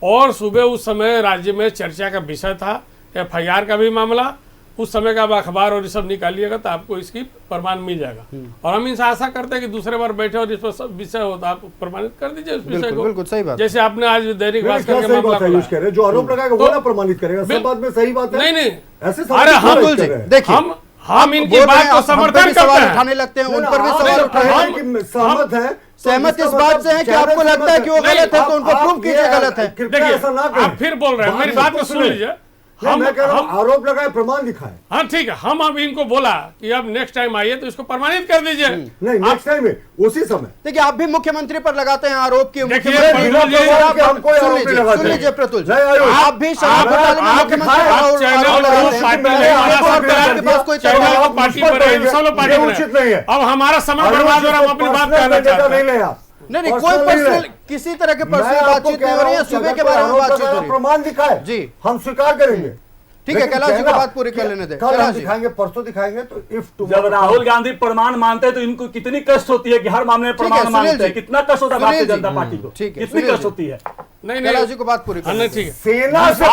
और सुबह उस समय राज्य में चर्चा का विषय था FIR का भी मामला। उस समय का अब अखबार और ये सब निकालिएगा तो आपको इसकी प्रमाण मिल जाएगा। और हम इनसे आशा करते हैं कि दूसरे बार बैठे और इस पर विषय हो तो आप प्रमाणित कर दीजिए उस विषय को। बिल्कुल सही बात। जैसे आपने आज दैनिक भास्कर के मामला जो आरोप लगाएगा वो ना प्रमाणित करेगा, सब बात में सही बात है। नहीं ऐसे अरे हम इनकी बात को समर्थन करते हैं, उठाने लगते हैं, उन पर भी सवाल उठाने हैं। सहमत इस बात से है कि आपको लगता है कि वो गलत है तो उनको प्रूव कीजिए गलत है। देखिए आप फिर बोल रहे हैं, मेरी बात को सुन लीजिए। हम आरोप लगाए, प्रमाण दिखाए। हाँ ठीक है, हम अब इनको बोला कि अब नेक्स्ट टाइम आइए तो इसको प्रमाणित कर दीजिए। नहीं, नेक्स्ट टाइम में उसी समय। देखिए आप भी मुख्यमंत्री पर लगाते हैं आरोप की। सुन लीजिए प्रतुल, आप भी शराब घोटाले में उचित नहीं है। अब हमारा समय बर्बाद हो रहा है, हम अपनी बात कहना चाहते हैं। नहीं कोई पर्सनल किसी तरह के पर्सनल बातचीत नहीं हो रही है, सुबह के बारे में बातचीत हो रही है। प्रमाण दिखाए जी, हम स्वीकार करेंगे। ठीक है, कैलाश जी को बात पूरी कर लेने दें। कल दिखाएंगे, परसों दिखाएंगे। तो जब राहुल गांधी प्रमाण मानते हैं तो इनको कितनी कष्ट होती है कि हर मामले में प्रमाण मानते हैं। कितना कष्ट होता है भारतीय जनता पार्टी को, कितनी कष्ट होती है। नहीं कैलाश जी को बात पूरी हाँ, करने नहीं दें। ठीक है। सेना से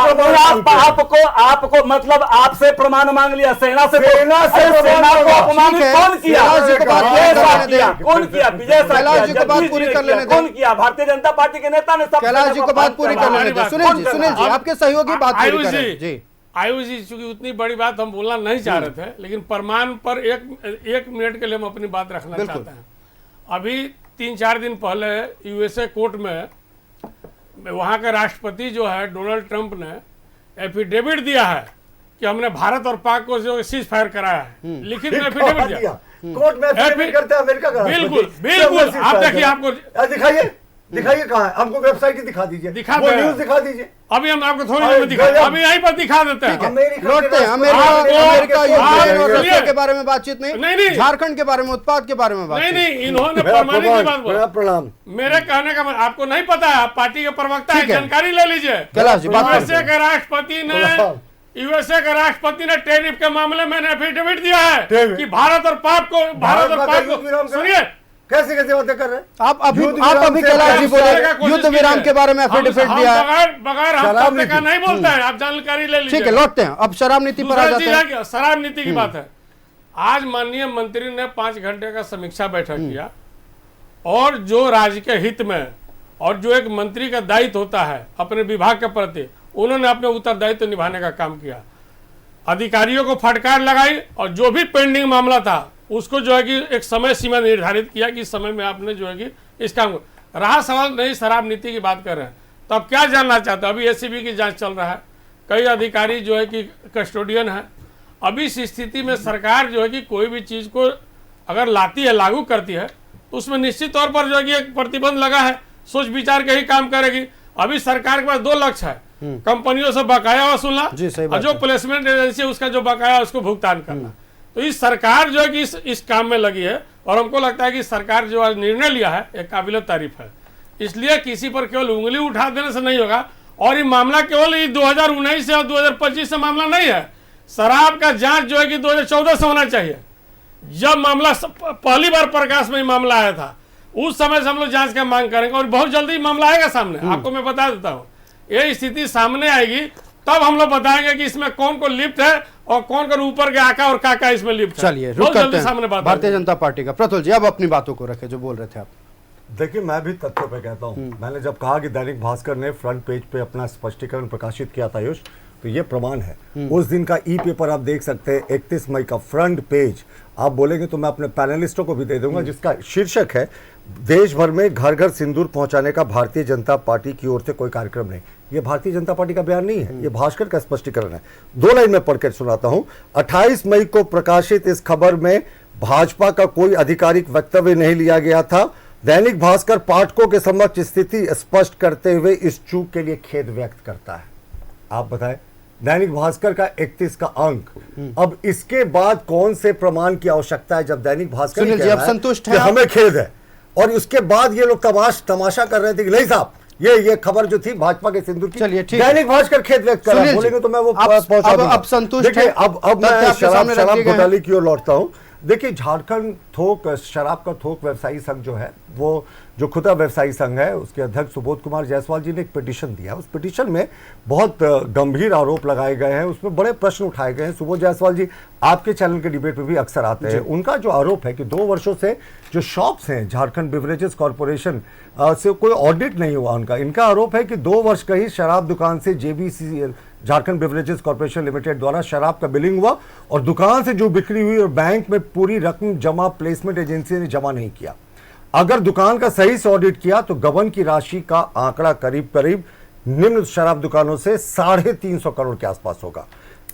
आपको मतलब आपसे प्रमाण मांग लिया, सेना से सेना से अरे सेना को प्रमाण अपमानित ठीक है। कौन किया? कैलाश जी को बात विजय पूरी शाह करने किया, दें। कौन किया? विजय शाह कैलाश किया, जी को बात जगदीश पूरी जी ने कर किया, लेने दें। कौन किया? भारतीय जनता पार्टी के नेता ने सब कैलाश जी को बात पूरी कर लेने दें। सुनील जी आपके सहयोगी बात पूरी आयुष करें जी। आयुष जी, चूंकि उतनी बड़ी बात हम बोलना नहीं चाह रहे थे, लेकिन प्रमाण पर एक मिनट के लिए हम अपनी बात रखना बिल्कुल। चाहते हैं। अभी 3-4 दिन पहले यूएसए कोर्ट में वहाँ के राष्ट्रपति जो है डोनाल्ड ट्रंप ने एफिडेविट दिया है कि हमने भारत और पाक को जो सीज फायर कराया है, लिखित में एफिडेविट दिया। कोर्ट में एफिडेविट करते हैं अमेरिका का बिल्कुल बिल्कुल। आप देखिए, आपको दिखाइए कहाँ है, हमको वेबसाइट ही दिखा दीजिए, दिखा वो दे। न्यूज़ दिखा दीजिए। अभी हम आपको थोड़ी देर में दिखा, अभी यहीं पर दिखा देते हैं। लौटते हैं अमेरिका यूक्रेन और रशिया के बारे में बातचीत नहीं, झारखंड के बारे में, उत्पाद के बारे में बातचीत। नहीं, इन्होंने प्रमाणित की बात बोला। प्रणाम। मेरे कहने का आपको नहीं पता है, आप पार्टी के प्रवक्ता है, ठीक है। जानकारी ले लीजिए। कैलाश जी बात यूएसए के राष्ट्रपति ने टैरिफ के मामले में एफिडेविट दिया है कि भारत और पाक को सुनिए, कैसे बातें कर रहे हैं आप अभी कैलाश जी बोले युद्ध विराम के बारे में एफिडेविट दिया है। बगैर हम तथ्य का नहीं बोलते हैं, आप जानकारी ले लीजिए। ठीक है, लौटते हैं अब शराब नीति पर आ जाते हैं। शराब नीति की बात है। आज माननीय मंत्री ने 5 घंटे का समीक्षा बैठक किया, और जो राज्य के हित में और जो एक मंत्री का दायित्व होता है अपने विभाग के प्रति, उन्होंने अपने उत्तरदायित्व निभाने का काम किया। अधिकारियों को फटकार लगाई, और जो भी पेंडिंग मामला था उसको जो है कि एक समय सीमा निर्धारित किया कि इस समय में आपने जो है कि इस काम को। रहा सवाल नहीं शराब नीति की बात कर रहे हैं, तो अब क्या जानना चाहते हैं? अभी एसीबी की जांच चल रहा है, कई अधिकारी जो है कि कस्टोडियन है। अभी इस स्थिति में सरकार जो है कि कोई भी चीज़ को अगर लाती है, लागू करती है, तो उसमें निश्चित तौर पर जो है कि एक प्रतिबंध लगा है, सोच विचार के ही काम करेगी। अभी सरकार के पास 2 लक्ष्य है, कंपनियों से बकाया वसूलना और जो प्लेसमेंट एजेंसी है उसका जो बकाया उसको भुगतान करना। तो इस सरकार जो है कि इस काम में लगी है, और हमको लगता है कि सरकार जो आज निर्णय लिया है एक काबिल तारीफ है। इसलिए किसी पर केवल उंगली उठा देने से नहीं होगा, और ये मामला केवल 2019 से और 2025 से मामला नहीं है। शराब का जांच जो है कि 2014 से होना चाहिए। जब मामला पहली बार प्रकाश में मामला आया था, उस समय से हम लोग जांच का मांग करेंगे, और बहुत जल्दी मामला आएगा सामने। आपको मैं बता देता हूँ, ये स्थिति सामने आएगी तब हम लोग बताएंगे कि इसमें कौन को लिप्त है और कौन को ऊपर के आका और काका इसमें लिप्त है। चलिए रुक करते हैं भारतीय जनता पार्टी का। प्रतुल जी अब अपनी बातों को रखे, जो बोल रहे थे आप। देखिए, मैं भी तथ्यों पे कहता हूँ। मैंने जब कहा कि दैनिक भास्कर ने फ्रंट पेज पे अपना स्पष्टीकरण प्रकाशित किया था आयुष, तो ये प्रमाण है। उस दिन का ई पेपर आप देख सकते हैं, 31 मई का फ्रंट पेज। आप बोलेंगे तो मैं अपने पैनलिस्टों को भी दे दूंगा, जिसका शीर्षक है देश भर में घर घर सिंदूर पहुंचाने का भारतीय जनता पार्टी की ओर से कोई कार्यक्रम नहीं। ये भारतीय जनता पार्टी का बयान नहीं है, ये भास्कर का स्पष्टीकरण है। 2 लाइन में पढ़कर सुनाता हूं। 28 मई को प्रकाशित इस खबर में भाजपा का कोई आधिकारिक वक्तव्य नहीं लिया गया था। दैनिक भास्कर पाठकों के समक्ष स्थिति स्पष्ट करते हुए इस चूक के लिए खेद व्यक्त करता है। आप बताएं, दैनिक भास्कर का 31 का अंक। अब इसके बाद कौन से प्रमाण की आवश्यकता है, जब दैनिक भास्कर सुनील जी अब संतुष्ट हैं? हमें खेद है, और उसके बाद ये लोग तमाशा कर रहे थे कि नहीं साहब, ये खबर जो थी भाजपा के सिंदूर की, चलिए ठीक, दैनिक भास्कर खेद व्यक्त कर रहा है। बोलेंगे तो मैं वो पहुंचा दूंगा। अब संतुष्ट है? अब मैं शराब घोटाले की ओर लौटता हूं। देखिए, झारखंड शराब का थोक व्यवसायी संघ जो है, वो जो खुदा व्यवसायी संघ है, उसके अध्यक्ष सुबोध कुमार जायसवाल जी ने एक पिटीशन दिया। उस पिटीशन में बहुत गंभीर आरोप लगाए गए हैं, उसमें बड़े प्रश्न उठाए गए हैं। सुबोध जायसवाल जी आपके चैनल के डिबेट में भी अक्सर आते हैं। उनका जो आरोप है कि 2 वर्षों से जो शॉप्स हैं झारखंड बिवरेजेस कॉर्पोरेशन से कोई ऑडिट नहीं हुआ उनका। इनका आरोप है कि 2 वर्ष का ही शराब दुकान से JBC Jharkhand beverages corporation limited द्वारा शराब का बिलिंग हुआ, और दुकान से जो बिक्री हुई और बैंक में पूरी रकम जमा प्लेसमेंट एजेंसी ने जमा नहीं किया। अगर दुकान का सही से ऑडिट किया तो गबन की राशि का आंकड़ा करीब करीब निम्न शराब दुकानों से 350 करोड़ के आसपास होगा।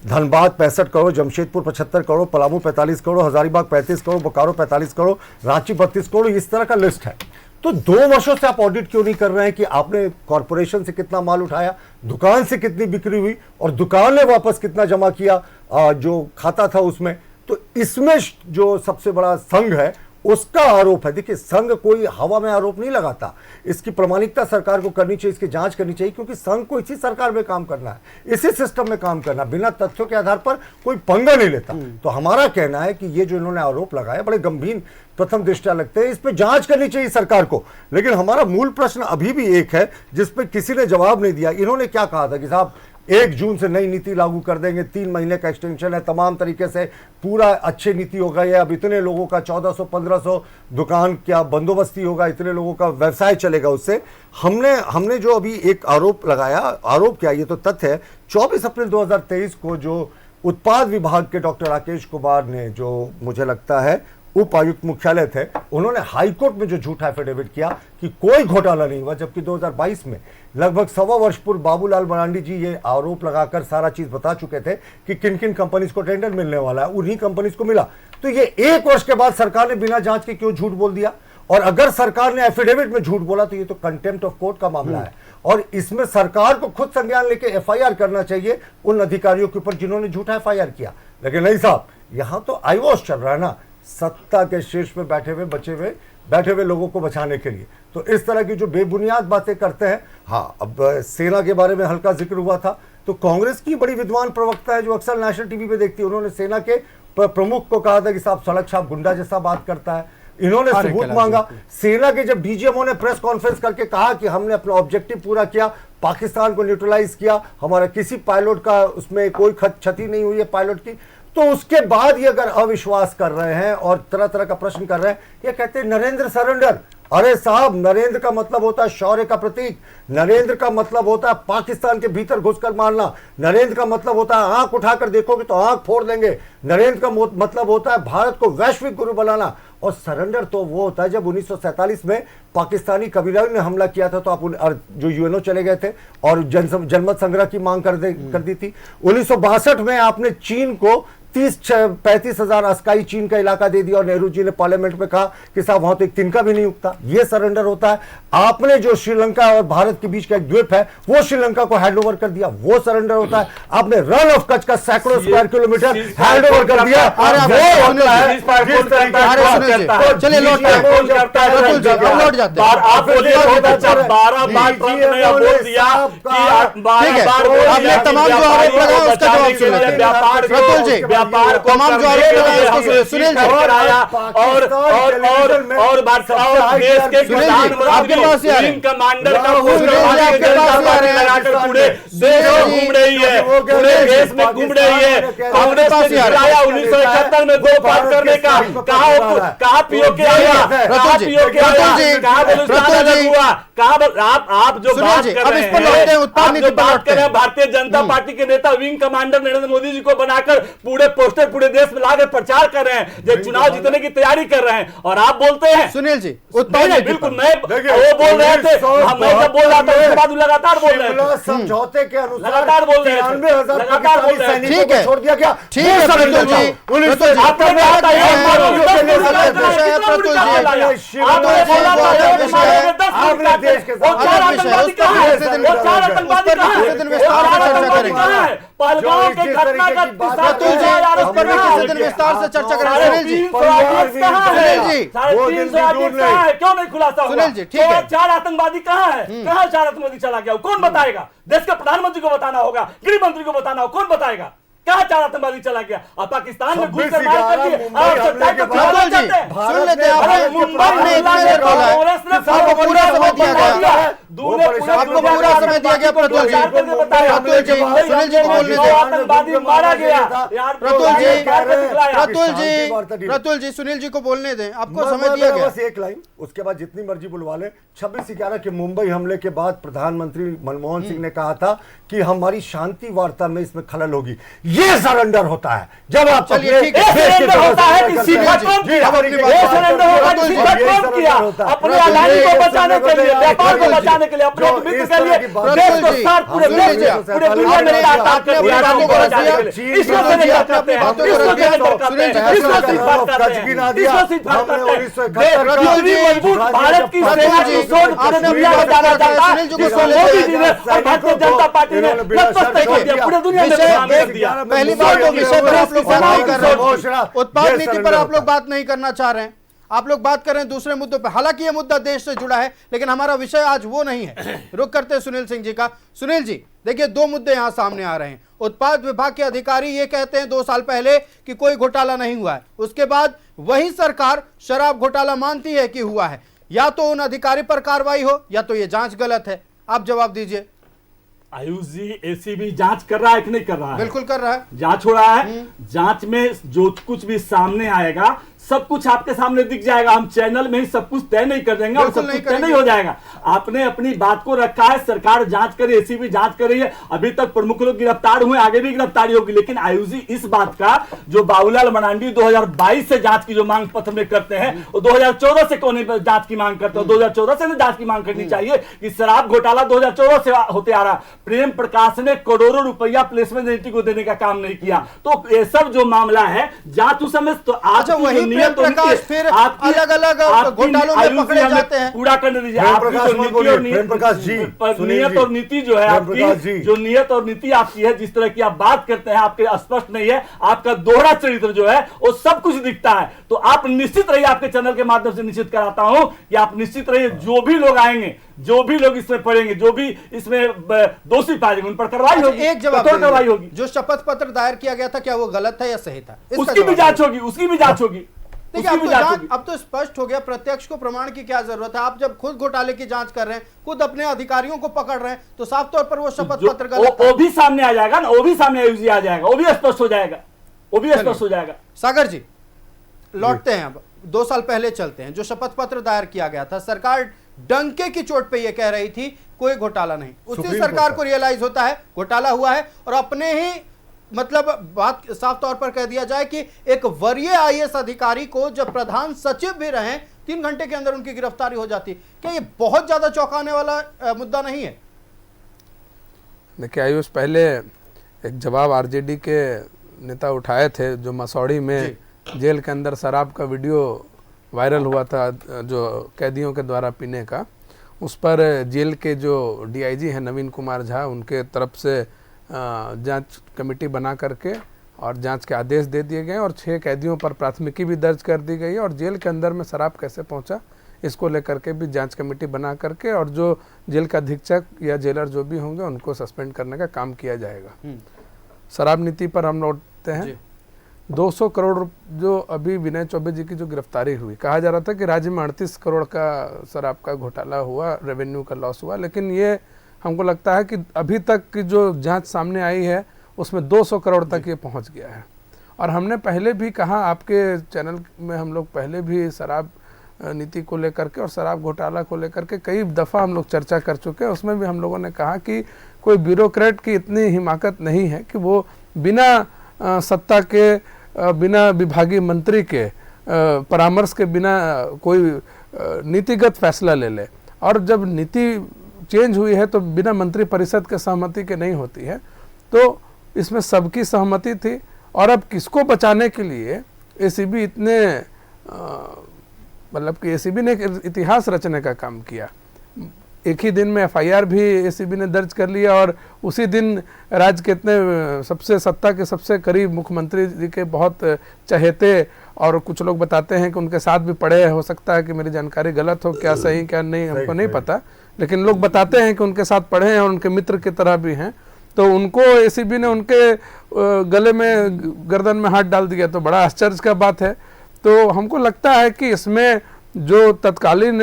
धनबाद 65 करोड़, जमशेदपुर 75 करोड़, पलामू 45 करोड़, हजारीबाग 35 करोड़, बोकारो 45 करोड़, रांची 32 करोड़, इस तरह का लिस्ट है। तो 2 वर्षों से आप ऑडिट क्यों नहीं कर रहे हैं कि आपने कॉर्पोरेशन से कितना माल उठाया, दुकान से कितनी बिक्री हुई, और दुकान ने वापस कितना जमा किया जो खाता था उसमें। तो इसमें जो सबसे बड़ा संघ है उसका आरोप है। देखिए, संघ कोई हवा में आरोप नहीं लगाता, इसकी प्रामाणिकता सरकार को करनी चाहिए, इसकी जांच करनी चाहिए, क्योंकि संघ को इसी सरकार में काम करना है, इसी सिस्टम में काम करना, बिना तथ्यों के आधार पर कोई पंगा नहीं लेता। तो हमारा कहना है कि ये जो इन्होंने आरोप लगाया बड़े गंभीर प्रथम दृष्टया लगते हैं, इस पे जांच करनी चाहिए सरकार को। लेकिन हमारा मूल प्रश्न अभी भी एक है जिस पे किसी ने जवाब नहीं दिया। इन्होंने क्या कहा था कि साहब 1 जून से नई नीति लागू कर देंगे, 3 महीने का एक्सटेंशन है, तमाम तरीके से पूरा अच्छी नीति होगा, ये अब इतने लोगों का 1400-1500 दुकान क्या बंदोबस्ती होगा, इतने लोगों का व्यवसाय चलेगा उससे। हमने जो अभी एक आरोप लगाया, आरोप क्या, ये तो तथ्य है, 24 अप्रैल 2023 को जो उत्पाद विभाग के डॉक्टर राकेश कुमार ने, जो मुझे लगता है उप आयुक्त मुख्यालय थे, उन्होंने हाईकोर्ट में जो झूठा एफिडेविट किया कि कोई घोटाला नहीं हुआ, जबकि 2022 में लगभग 1.25 वर्ष पूर्व बाबूलाल मरांडी जी ये आरोप लगाकर सारा चीज बता चुके थे कि किन किन कंपनीज को टेंडर मिलने वाला है, उन्हीं कंपनीज को मिला। तो ये 1 वर्ष के बाद सरकार ने बिना जांच के क्यों झूठ बोल दिया? और अगर सरकार ने एफिडेविट में झूठ बोला तो ये तो कंटेम्प्ट ऑफ कोर्ट का मामला है, और इसमें सरकार को खुद संज्ञान लेके एफआईआर करना चाहिए उन अधिकारियों के ऊपर जिन्होंने झूठा एफआईआर किया। लेकिन नहीं साहब, यहां तो आईवॉश चल रहा है ना, सत्ता के शीर्ष पे बैठे हुए लोगों को बचाने के लिए। तो इस तरह की जो बेबुनियाद बातें करते हैं। हाँ, अब सेना के बारे में हल्का जिक्र हुआ था, तो कांग्रेस की बड़ी विद्वान प्रवक्ता है जो अक्सर नेशनल टीवी पे देखती है, उन्होंने सेना के प्रमुख को कहा था कि साहब सड़क छाप गुंडा जैसा बात करता है। इन्होंने सबूत मांगा। सेना के जब डीजीएमओ ने प्रेस कॉन्फ्रेंस करके कहा कि हमने अपना ऑब्जेक्टिव पूरा किया, पाकिस्तान को न्यूट्रलाइज किया, हमारा किसी पायलट का उसमें कोई क्षति नहीं हुई है पायलट की, तो उसके बाद ये अगर अविश्वास कर रहे हैं और तरह तरह का प्रश्न कर रहे हैं, ये कहते हैं नरेंद्र सरेंडर। अरे साहब, नरेंद्र का मतलब होता है शौर्य का प्रतीक, नरेंद्र का मतलब होता है पाकिस्तान के भीतर घुसकर मारना, नरेंद्र का मतलब होता है आंख उठाकर देखोगे तो आंख फोड़ देंगे, नरेंद्र का मतलब होता है भारत को वैश्विक गुरु बनाना। और सरेंडर तो वो होता है जब 1947 में पाकिस्तानी कबीलाओं ने हमला किया था, तो आप जो यूएनओ चले गए थे और जनमत संग्रह की मांग कर दी थी। 1962 में आपने चीन को 30-35 हजार अस्काई चीन का इलाका दे दिया और नेहरू जी ने पार्लियामेंट में कहा कि साहब वहां तो एक तिनका भी नहीं उगता। ये सरेंडर होता है। आपने जो श्रीलंका और भारत के बीच का एक द्वीप है वो श्रीलंका को हैंडओवर कर दिया, वो सरेंडर होता है। आपने रन ऑफ कच्छ का सैकड़ों स्क्वायर किलोमीटर हैंडओवर कर दिया, वो होता है। चलिए लौट जाते हैं। आपने तमाम जो आरोप लगाए उसका जवाब सुन लेते हैं। प्रतुल जी, तमाम जो आरोप लगाए उसको सुनील जी और देश के आपके पास कमांडर का पूरे देश में घूम रही है, पूरे देश में घूम रही है। कांग्रेस ने गिराया 1971 में दो बात करने का, कहा पीओके आया, कहा पीओके आया, कहा बलूचिस्तान अलग हुआ, कहा आप जो बात कर रहे हैं भारतीय जनता पार्टी के नेता विंग कमांडर नरेंद्र मोदी जी को बनाकर पूरे पोस्टर पूरे देश में लाकर प्रचार कर रहे हैं, जो चुनाव जीतने की तैयारी कर रहे हैं, और आप बोलते हैं सुनील जी बिल्कुल मैं वो बोल रहे थे, मैं जब बोल रहा था उसके बाद लगातार बोल रहे थे, समझौते के अनुसार लगातार बोल रहे थे, लगातार बोल रहे थे, छोड़ दिया क्या? ठीक है प्रतुल जी, पहलगाम के घटना का विस्तार से चर्चा करें। क्यों नहीं खुलासा हुआ? ठीक है, 4 आतंकवादी कहाँ है? कहाँ 4 आतंकवादी चला गया? कौन बताएगा? देश के प्रधानमंत्री को बताना होगा, गृह मंत्री को बताना होगा, कौन बताएगा कहाँ 4 आतंकवादी चला गया? और पाकिस्तान में घुसकर मार कर दिए। आप सच्चाई को खोलना चाहते हैं? सुन लेते हैं आप। मुंबई ने इतना देर बोला है, आपको पूरा समय दिया गया, आपको पूरा समय दिया गया। प्रतुल जी, प्रतुल जी, सुनील जी को बोलने दें। आतंकवादी मारा गया। प्रतुल जी, सुनील जी को बोलने दें, आपको समय दिया गया। बस एक लाइन, उसके बाद जितनी मर्जी बुलवा ले। 26/11 के मुंबई हमले के बाद प्रधानमंत्री मनमोहन सिंह ने कहा था कि हमारी शांति वार्ता में इसमें खलल होगी। ये सरेंडर होता है जब आप सरेंडर होता है कि सीधा काम किया, ये सरेंडर होता है सीधा काम किया अपने अदानी को बचाने के लिए, व्यापार को बचाने के लिए, अपने मित्र के लिए, देश को साथ पूरे दुनिया में ताकत के लिए अदानी को बचाने के लिए। इसको सरेंडर करते हैं, इसको सरेंडर करते हैं, इसको सिद्धांत करते हैं, इसको सिद्धांत करते हैं। मजबूत भारत की सेना की सोच पूरे दुनिया में जाना जाता है, जिसको मोदी जी ने और भारतीय जनता पार्टी ने नतमस्तक कर दिया, पूरे दुनिया में नाम कर दिया। पहली बात तो विषय पर आप लोग बात नहीं कर रहे हैं, उत्पाद नीति पर आप लोग बात नहीं करना चाह रहे हैं। आप लोग बात कर रहे हैं दूसरे मुद्दों पे, हालांकि ये मुद्दा देश से जुड़ा है, लेकिन हमारा विषय आज वो नहीं है। रुक करते हैं सुनील सिंह जी का। सुनील जी, देखिए दो मुद्दे यहां सामने आ रहे हैं। उत्पाद विभाग के अधिकारी ये कहते हैं 2 साल पहले कि कोई घोटाला नहीं हुआ है, उसके बाद वही सरकार शराब घोटाला मानती है कि हुआ है। या तो उन अधिकारी पर कार्रवाई हो या तो ये जांच गलत है। आप जवाब दीजिए। आयुष जी, एसीबी जांच कर रहा है कि नहीं कर रहा है? बिल्कुल कर रहा है, जांच हो रहा है। जांच में जो कुछ भी सामने आएगा सब कुछ आपके सामने दिख जाएगा। हम चैनल में ही सब कुछ तय नहीं कर देंगे और सब कुछ तय नहीं हो जाएगा। आपने अपनी बात को रखा है, सरकार जांच करे, एसीबी जांच कर रही है। अभी तक प्रमुख लोग गिरफ्तार हुए, आगे भी गिरफ्तारी होगी। लेकिन आयुष जी, इस बात का जो बाबूलाल मरांडी 2022 से जांच की जो मांग पत्र में करते हैं, वो 2014 से कौन जांच की मांग करते हैं? 2014 से जांच की मांग करनी चाहिए कि शराब घोटाला 2014 से होते आ रहा। प्रेम प्रकाश ने करोड़ों रुपया प्लेसमेंट एजेंसी को देने का काम नहीं किया। तो ये सब जो मामला है जांच उस समय तो आज वही प्रेम प्रकाश फिर अलग अलग घोटालों में पकड़े जाते हैं। पूरा करने दीजिए। नियत और नीति जो है आपकी, जो नियत और नीति आपकी है, जिस तरह की आप बात करते हैं, आपके स्पष्ट नहीं है। आपका दोहरा चरित्र जो है वो सब कुछ दिखता है। तो आप निश्चित रहिए, आपके चैनल के माध्यम से निश्चित कराता हूं कि आप निश्चित रहिए, जो भी लोग आएंगे, जो भी लोग इसमें पढ़ेंगे, जो भी इसमें दोषी पाए जाएंगे, उन पर कार्रवाई होगी। एक जवाब कार्रवाई होगी। जो शपथ पत्र दायर किया गया था, क्या वो गलत है या सही था? उसकी भी जांच होगी, उसकी भी जांच होगी। देखिए, अब तो स्पष्ट हो गया, प्रत्यक्ष को प्रमाण की क्या जरूरत है? आप जब खुद घोटाले की जांच कर रहे हैं, खुद अपने अधिकारियों को पकड़ रहे हैं, तो साफ तौर पर वो शपथ पत्र गलत वो भी सामने आ जाएगा ना, वो भी सामने आ जाएगा, वो भी स्पष्ट हो जाएगा, वो भी स्पष्ट हो जाएगा। सागर जी, लौटते हैं अब 2 साल पहले चलते हैं। जो शपथ पत्र दायर किया गया था, सरकार डंके की चोट पे ये कह रही थी कोई घोटाला नहीं। उसी सरकार को रियलाइज होता है घोटाला हुआ है, और अपने ही मतलब बात साफ तौर पर कह दिया जाए कि एक वरीय आईएएस अधिकारी को जब प्रधान सचिव भी रहे, 3 घंटे के अंदर उनकी गिरफ्तारी हो जाती। क्या ये बहुत ज्यादा चौंकाने वाला मुद्दा नहीं है? देखिए आयुष, पहले एक जवाब आरजेडी के नेता उठाए थे, जो मसौड़ी में जेल के अंदर शराब का वीडियो वायरल हुआ था, जो कैदियों के द्वारा पीने का। उस पर जेल के जो डीआईजी हैं नवीन कुमार झा, उनके तरफ से जांच कमेटी बना करके और जांच के आदेश दे दिए गए और 6 कैदियों पर प्राथमिकी भी दर्ज कर दी गई है। और जेल के अंदर में शराब कैसे पहुंचा, इसको लेकर के भी जांच कमेटी बना करके और जो जेल का अधीक्षक या जेलर जो भी होंगे उनको सस्पेंड करने का काम किया जाएगा। शराब नीति पर हम लौटते हैं। 200 करोड़ जो अभी विनय चौबे जी की जो गिरफ्तारी हुई, कहा जा रहा था कि राज्य में 38 करोड़ का शराब का घोटाला हुआ, रेवेन्यू का लॉस हुआ, लेकिन ये हमको लगता है कि अभी तक की जो जांच सामने आई है उसमें 200 करोड़ तक ये पहुंच गया है। और हमने पहले भी कहा, आपके चैनल में हम लोग पहले भी शराब नीति को लेकर के और शराब घोटाला को लेकर के कई दफ़ा हम लोग चर्चा कर चुके हैं। उसमें भी हम लोगों ने कहा कि कोई ब्यूरोक्रेट की इतनी हिमाकत नहीं है कि वो बिना सत्ता के, बिना विभागीय मंत्री के परामर्श के बिना कोई नीतिगत फैसला ले ले। और जब नीति चेंज हुई है तो बिना मंत्री परिषद के सहमति के नहीं होती है, तो इसमें सबकी सहमति थी। और अब किसको बचाने के लिए एसीबी इतने मतलब कि एसीबी ने इतिहास रचने का काम किया। एक ही दिन में एफआईआर भी एसीबी ने दर्ज कर लिया और उसी दिन राज्य के इतने सबसे सत्ता के सबसे करीब मुख्यमंत्री जी के बहुत चहेते, और कुछ लोग बताते हैं कि उनके साथ भी पढ़े, हो सकता है कि मेरी जानकारी गलत हो, क्या सही क्या नहीं हमको नहीं पता, लेकिन लोग बताते हैं कि उनके साथ पढ़े हैं और उनके मित्र की तरह भी हैं। तो उनको एसीबी ने उनके गले में, गर्दन में हाथ डाल दिया, तो बड़ा आश्चर्य का बात है। तो हमको लगता है कि इसमें जो तत्कालीन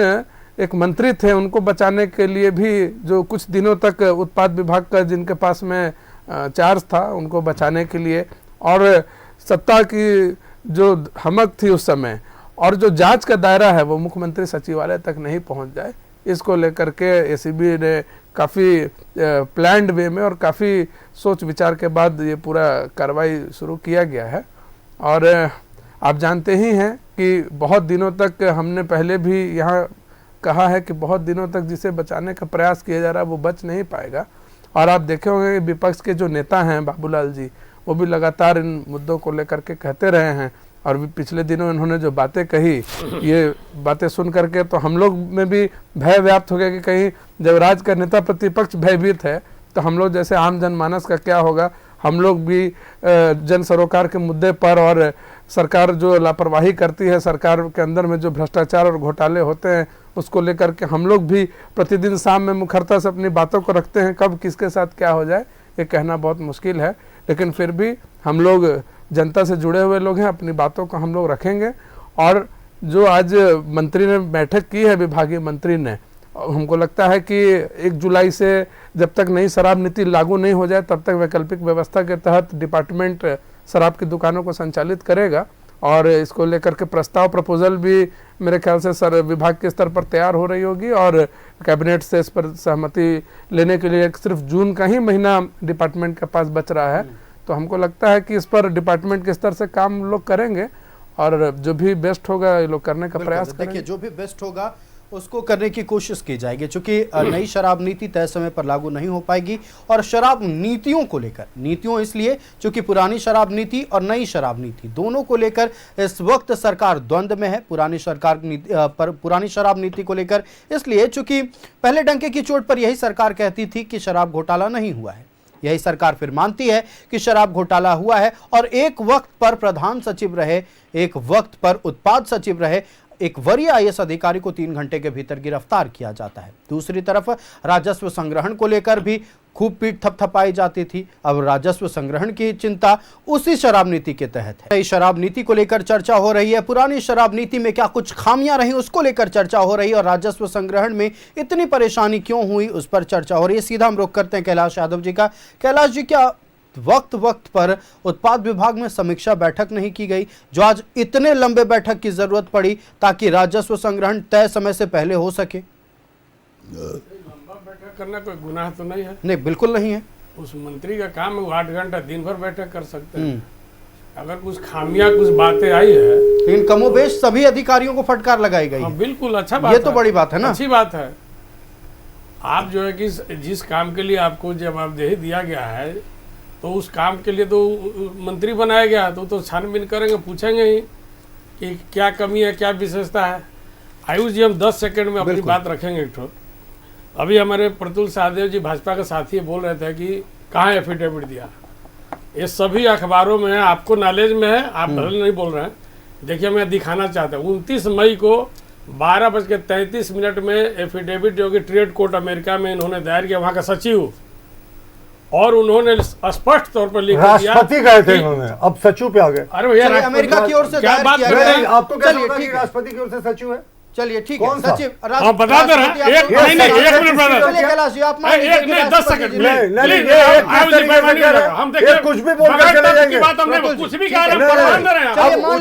एक मंत्री थे उनको बचाने के लिए भी, जो कुछ दिनों तक उत्पाद विभाग का जिनके पास में चार्ज था, उनको बचाने के लिए, और सत्ता की जो हमक थी उस समय, और जो जांच का दायरा है वो मुख्यमंत्री सचिवालय तक नहीं पहुंच जाए, इसको लेकर के एसीबी ने काफ़ी प्लान्ड वे में और काफ़ी सोच विचार के बाद ये पूरा कार्रवाई शुरू किया गया है। और आप जानते ही हैं कि बहुत दिनों तक हमने पहले भी यहाँ कहा है कि बहुत दिनों तक जिसे बचाने का प्रयास किया जा रहा है वो बच नहीं पाएगा। और आप देखे होंगे विपक्ष के जो नेता हैं बाबूलाल जी, वो भी लगातार इन मुद्दों को लेकर के कहते रहे हैं। और भी पिछले दिनों इन्होंने जो बातें कही, ये बातें सुन करके तो हम लोग में भी भय व्याप्त हो गया कि कहीं जब राज्य का नेता प्रतिपक्ष भयभीत है तो हम लोग जैसे आम जनमानस का क्या होगा। हम लोग भी जन सरोकार के मुद्दे पर और सरकार जो लापरवाही करती है, सरकार के अंदर में जो भ्रष्टाचार और घोटाले होते हैं, उसको लेकर के हम लोग भी प्रतिदिन शाम में मुखरता से अपनी बातों को रखते हैं। कब किसके साथ क्या हो जाए ये कहना बहुत मुश्किल है, लेकिन फिर भी हम लोग जनता से जुड़े हुए लोग हैं, अपनी बातों को हम लोग रखेंगे। और जो आज मंत्री ने बैठक की है, विभागीय मंत्री ने, हमको लगता है कि 1 जुलाई से जब तक नई शराब नीति लागू नहीं हो जाए तब तक वैकल्पिक व्यवस्था के तहत डिपार्टमेंट शराब की दुकानों को संचालित करेगा। और इसको लेकर के प्रस्ताव प्रपोजल भी मेरे ख्याल से विभाग के स्तर पर तैयार हो रही होगी और कैबिनेट से इस पर सहमति लेने के लिए सिर्फ जून का ही महीना डिपार्टमेंट के पास बच रहा है। तो हमको लगता है कि इस पर डिपार्टमेंट के स्तर से काम लोग करेंगे और जो भी बेस्ट होगा ये लोग करने का प्रयास करेंगे। देखिए, जो भी बेस्ट होगा उसको करने की कोशिश की जाएगी, क्योंकि नई शराब नीति तय समय पर लागू नहीं हो पाएगी। और शराब नीतियों को लेकर, नीतियों इसलिए क्योंकि पुरानी शराब नीति और नई शराब नीति दोनों को लेकर इस वक्त सरकार द्वंद्व में है। पुरानी शराब नीति को लेकर इसलिए क्योंकि पहले डंके की चोट पर यही सरकार कहती थी कि शराब घोटाला नहीं हुआ है, यही सरकार फिर मानती है कि शराब घोटाला हुआ है। और एक वक्त पर प्रधान सचिव रहे, एक वक्त पर उत्पाद सचिव रहे, एक वरीय आईएएस अधिकारी को 3 घंटे के भीतर गिरफ्तार किया जाता है। दूसरी तरफ राजस्व संग्रहण को लेकर भी खूब पीठ थपथपाई जाती थी। अब राजस्व संग्रहण की चिंता उसी शराब नीति के तहत है। शराब नीति को लेकर चर्चा हो रही है, पुरानी शराब नीति में क्या कुछ खामियां रही उसको लेकर चर्चा हो रही है, और राजस्व संग्रहण में इतनी परेशानी क्यों हुई उस पर चर्चा हो रही है। सीधा हम रुख करते हैं कैलाश यादव जी का। कैलाश जी, क्या वक्त वक्त पर उत्पाद विभाग में समीक्षा बैठक नहीं की गई, जो आज इतने लंबे बैठक की जरूरत पड़ी ताकि राजस्व संग्रहण तय समय से पहले हो सके? लंबा बैठक करना कोई गुनाह तो नहीं है? नहीं, बिल्कुल नहीं है। उस मंत्री का काम है वो 8 घंटा दिन भर बैठक कर सकते हैं। अगर कुछ खामियां, कुछ बातें आई है, लेकिन कमोबेश सभी अधिकारियों को फटकार लगाई गई। बिल्कुल, अच्छा बात, ये तो बड़ी बात है ना, अच्छी बात है। आप जो है कि जिस काम के लिए आपको जवाबदेही दिया गया है तो उस काम के लिए तो मंत्री बनाया गया है, तो छानबीन करेंगे, पूछेंगे ही कि क्या कमी है, क्या विशेषता है। आयुष जी, हम 10 सेकंड में अपनी बात रखेंगे। एक ठो अभी हमारे प्रतुल सहदेव जी भाजपा के साथी बोल रहे थे कि कहाँ एफिडेविट दिया, ये सभी अखबारों में है, आपको नॉलेज में है, आप भले नहीं बोल रहे हैं। देखिए, मैं दिखाना चाहता हूँ 29 मई को 12:33 में एफिडेविट जो कि ट्रेड कोर्ट अमेरिका में इन्होंने दायर किया, वहाँ का सचिव, और उन्होंने स्पष्ट तौर पर लिख दिया, राष्ट्रपति गए थे उन्होंने, अब सचिव पे आ गए। अरे भैया, अमेरिका की ओर से क्या बात कर रहे हैं? आपको क्या लगता है कि राष्ट्रपति की ओर से सचिव है? चलिए ठीक है, सचिव बता दे रहे हैं। एक मिनट ब्रदर, नहीं 10 सेकंड हम देखिए, कुछ भी बोल कर चले जाएंगे, बात हमने कुछ भी कहा, प्रमाण दे रहे हैं। चलिए मान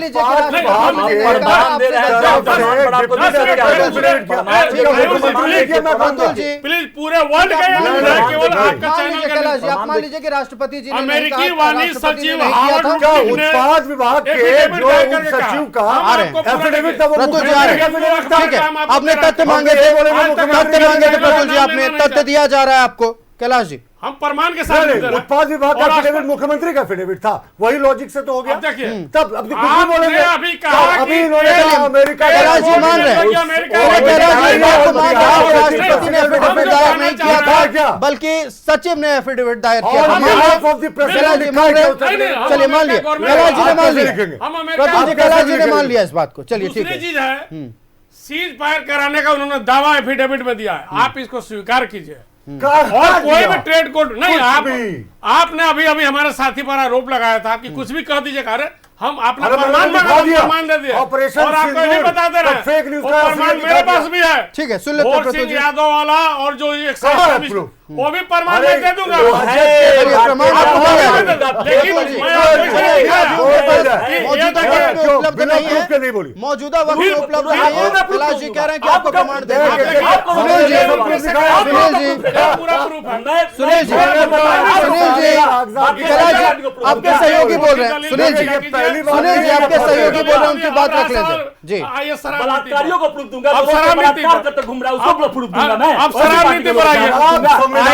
लीजिए प्लीज पूरे वर्ल्ड का केवल आपका चैनल आप मान लीजिए कि राष्ट्रपति जी ने अमेरिकी वाणिज्य सचिव उत्पाद विभाग के जो सचिव का एफिडेविट था वो ठीक है, आपने तथ्य मांगे थे, प्रतुल जी, आपने तथ्य दिया जा रहा है आपको। कैलाश जी, हम प्रमाण के साथ उत्पाद विभाग का एफिडेविट मुख्यमंत्री का एफिडेविट था, वही लॉजिक से तो हो गया। देखिए, तब अब कुछ भी बोलेंगे, अभी कहा अभी इन्होंने अमेरिका, कैलाश जी मान रहे हैं, राष्ट्रपति ने एफिडेविट दायर नहीं किया था, बल्कि सचिव ने एफिडेविट दायर किया था। चलिए मान लिया, कैलाश जी ने मान लिया, प्रतुल जी, कैलाश जी ने मान लिया इस बात को। चलिए ठीक है, चीज है सीज फायर कराने का उन्होंने दावा एफिडेविट में दिया है, आप इसको स्वीकार कीजिए। और कोई भी ट्रेड कोर्ट नहीं, आपने अभी हमारे साथी पर आरोप लगाया था कि कुछ भी कह दीजिए, अरे हम अपना प्रमाण दे दिए और आपको ये बता दे रहे हैं, प्रमाण मेरे पास भी है। ठीक है, सुन लेते हैं प्रतुल जी। यादव वाला और जो एक वो भी प्रमाण मैं दे दूंगा, उपलब्ध नहीं है, मौजूदा वक्त में उपलब्ध नहीं है। कैलाश जी कह रहे हैं कि आपको प्रमाण दे सुनील जी, सुनील जी, आपके सहयोगी बोल रहे हैं। सुनील जी, आपके सहयोगी बोल रहे हैं, उनकी बात रख लेते जी। बलात्कारियों को प्रूफ दूंगा, बलात्कार करते घूम रहा है उसको प्रूफ दूंगा मैं। आप शराब नीति पर आइए। सुनील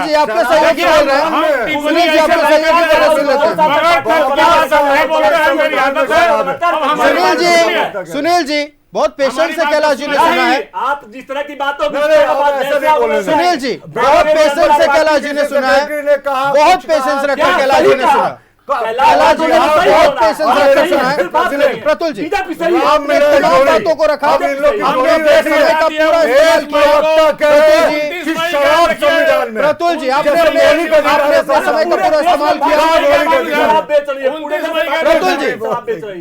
जी, आपके सहयोगी बोल रहे हैं, सुनील जी, आपके सहयोगी सुनील जी, सुनील जी, बहुत पेशेंस से कैलाश जी ने सुना है। आप जिस तरह की बातों सुनील जी, बहुत पेशेंस से कैलाश जी ने सुना है, बहुत पेशेंस रखा कैलाश जी ने सुना। कैलाश जी ने बहुत पेशेंस रखकर सुना है। प्रतुल जी, आपने तमाम बातों को रखा, आपने समय का पूरा इस्तेमाल किया। प्रतुल जी, आपने अपने समय का पूरा इस्तेमाल किया।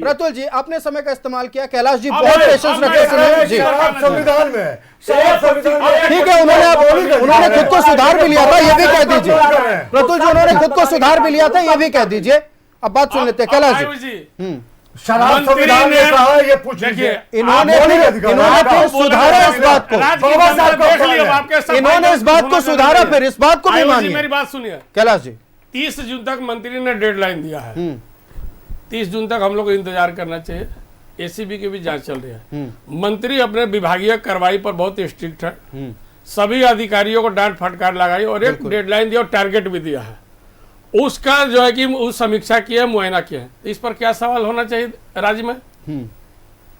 प्रतुल जी, आपने समय का इस्तेमाल किया। कैलाश जी बहुत पेशेंस रखकर सुने जी। संविधान में ठीक है, उन्होंने खुद को सुधार भी लिया था, ये भी कह दीजिए। प्रतुल जी, उन्होंने खुद को सुधार भी लिया था, ये भी कह दीजिए। अब बात सुन लेते हैं कैलाश जी। शराब संविधान में कहा है, ये पूछ लीजिए। इन्होंने फिर सुधारा इस बात को, इन्होंने इस बात को सुधारा, फिर इस बात को भी मानिए। मेरी बात सुनिए कैलाश जी, 30 जून तक मंत्री ने डेडलाइन दिया है। 30 जून तक हम लोग को इंतजार करना चाहिए। एसीबी की भी जांच चल रही है। मंत्री अपने विभागीय कार्रवाई पर बहुत स्ट्रिक्ट है। सभी अधिकारियों को डांट फटकार लगाई और एक डेडलाइन दिया और टारगेट भी दिया है। उसका जो है कि उस समीक्षा की है, मुआयना किया है। इस पर क्या सवाल होना चाहिए राज्य में?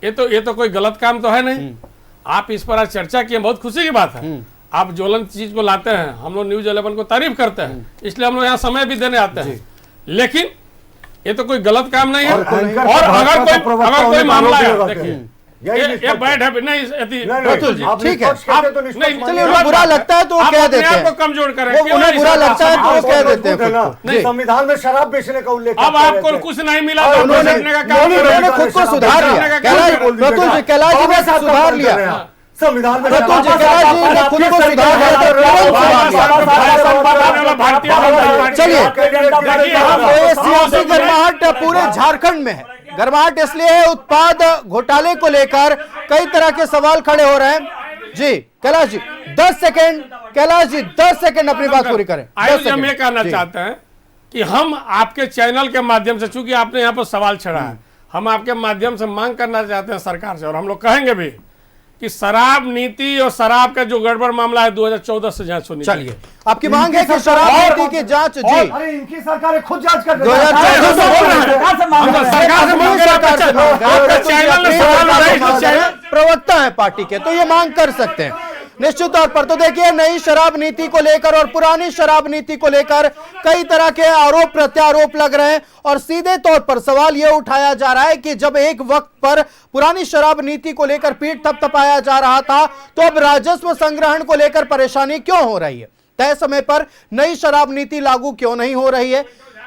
ये तो कोई गलत काम तो है नहीं। आप इस पर आज चर्चा किए, बहुत खुशी की बात है। आप ज्वलंत चीज को लाते हैं, हम लोग न्यूज 11 को तारीफ करते हैं, इसलिए हम लोग यहाँ समय भी देने आते हैं। लेकिन ये तो कोई गलत काम नहीं है। और अगर कोई मामला है, देखिए ये बैड है नहीं, ठीक है, चलिए उन्हें बुरा लगता है तो वो कह देते हैं, कमजोर करें। उन्हें बुरा लगता है तो वो कह देते हैं। संविधान में शराब बेचने का उल्लेख, अब आपको कुछ नहीं मिला, उन्होंने खुद को सुधार लिया। कैलाश जी ने सुधार लिया संविधान में। प्रतुल जी, कैलाश जी ने खुद को सुधार लिया। चलिए, सियासी गर्माहट पूरे झारखंड में है। गर्माहट इसलिए है, उत्पाद घोटाले को लेकर कई तरह के सवाल खड़े हो रहे हैं। जी कैलाश जी 10 सेकंड, कैलाश जी 10 सेकंड अपनी बात पूरी करें। हम ये कहना चाहते हैं कि हम आपके चैनल के माध्यम से, चूंकि आपने यहाँ पर सवाल छेड़ा है, हम आपके माध्यम से मांग करना चाहते हैं सरकार से, और हम लोग कहेंगे भी कि शराब नीति और शराब का जो गड़बड़ मामला है 2014 से जांच होनी चाहिए। चलिए, आपकी मांग है कि शराब नीति की जांच। जी, अरे इनकी सरकार खुद जांच कर रही है। 2014 प्रवक्ता है पार्टी के, तो ये मांग कर सकते हैं निश्चित तौर पर। तो देखिए, नई शराब नीति को लेकर और पुरानी शराब नीति को लेकर कई तरह के आरोप प्रत्यारोप लग रहे हैं, और सीधे तौर पर सवाल यह उठाया जा रहा है कि जब एक वक्त पर पुरानी शराब नीति को लेकर पीठ थपथपाया जा रहा था, तो अब राजस्व संग्रहण को लेकर परेशानी क्यों हो रही है? तय समय पर नई शराब नीति लागू क्यों नहीं हो रही है?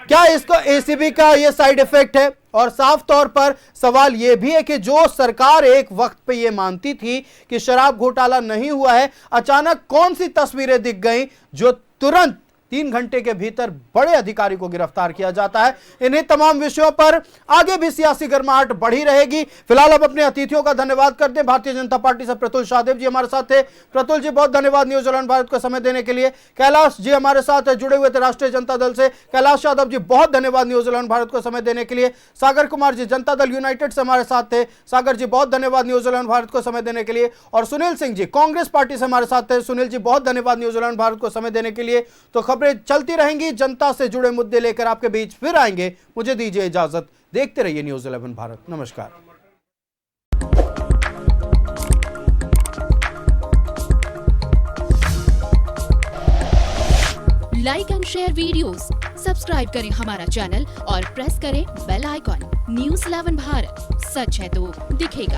क्या इसको एसीबी का ये साइड इफेक्ट है? और साफ तौर पर सवाल यह भी है कि जो सरकार एक वक्त पे ये मानती थी कि शराब घोटाला नहीं हुआ है, अचानक कौन सी तस्वीरें दिख गई जो तुरंत 3 घंटे के भीतर बड़े अधिकारी को गिरफ्तार किया जाता है? इन्हीं तमाम विषयों पर आगे भी सियासी गर्माहट बढ़ी रहेगी। फिलहाल अब अपने अतिथियों का धन्यवाद करते हैं। भारतीय जनता पार्टी से प्रतुल शाहदेव जी हमारे साथ थे। प्रतुल जी, बहुत धन्यवाद न्यूज 11 भारत को समय देने के लिए। कैलाश जी हमारे साथ जुड़े हुए थे राष्ट्रीय जनता दल से। कैलाश यादव जी, बहुत धन्यवाद न्यूज 11 भारत को समय देने के लिए। सागर कुमार जी जनता दल यूनाइटेड से हमारे साथ थे। सागर जी, बहुत धन्यवाद न्यूज 11 भारत को समय देने के लिए। और सुनील सिंह जी कांग्रेस पार्टी से हमारे साथ थे। सुनील जी, बहुत धन्यवाद न्यूज 11 भारत को समय देने के लिए। तो खबरें चलती रहेंगी, जनता से जुड़े मुद्दे लेकर आपके बीच फिर आएंगे। मुझे दीजिए इजाजत, देखते रहिए न्यूज 11 भारत। नमस्कार। Like and share videos, subscribe करें हमारा चैनल और प्रेस करें बेल आइकॉन। न्यूज 11 भारत, सच है तो दिखेगा।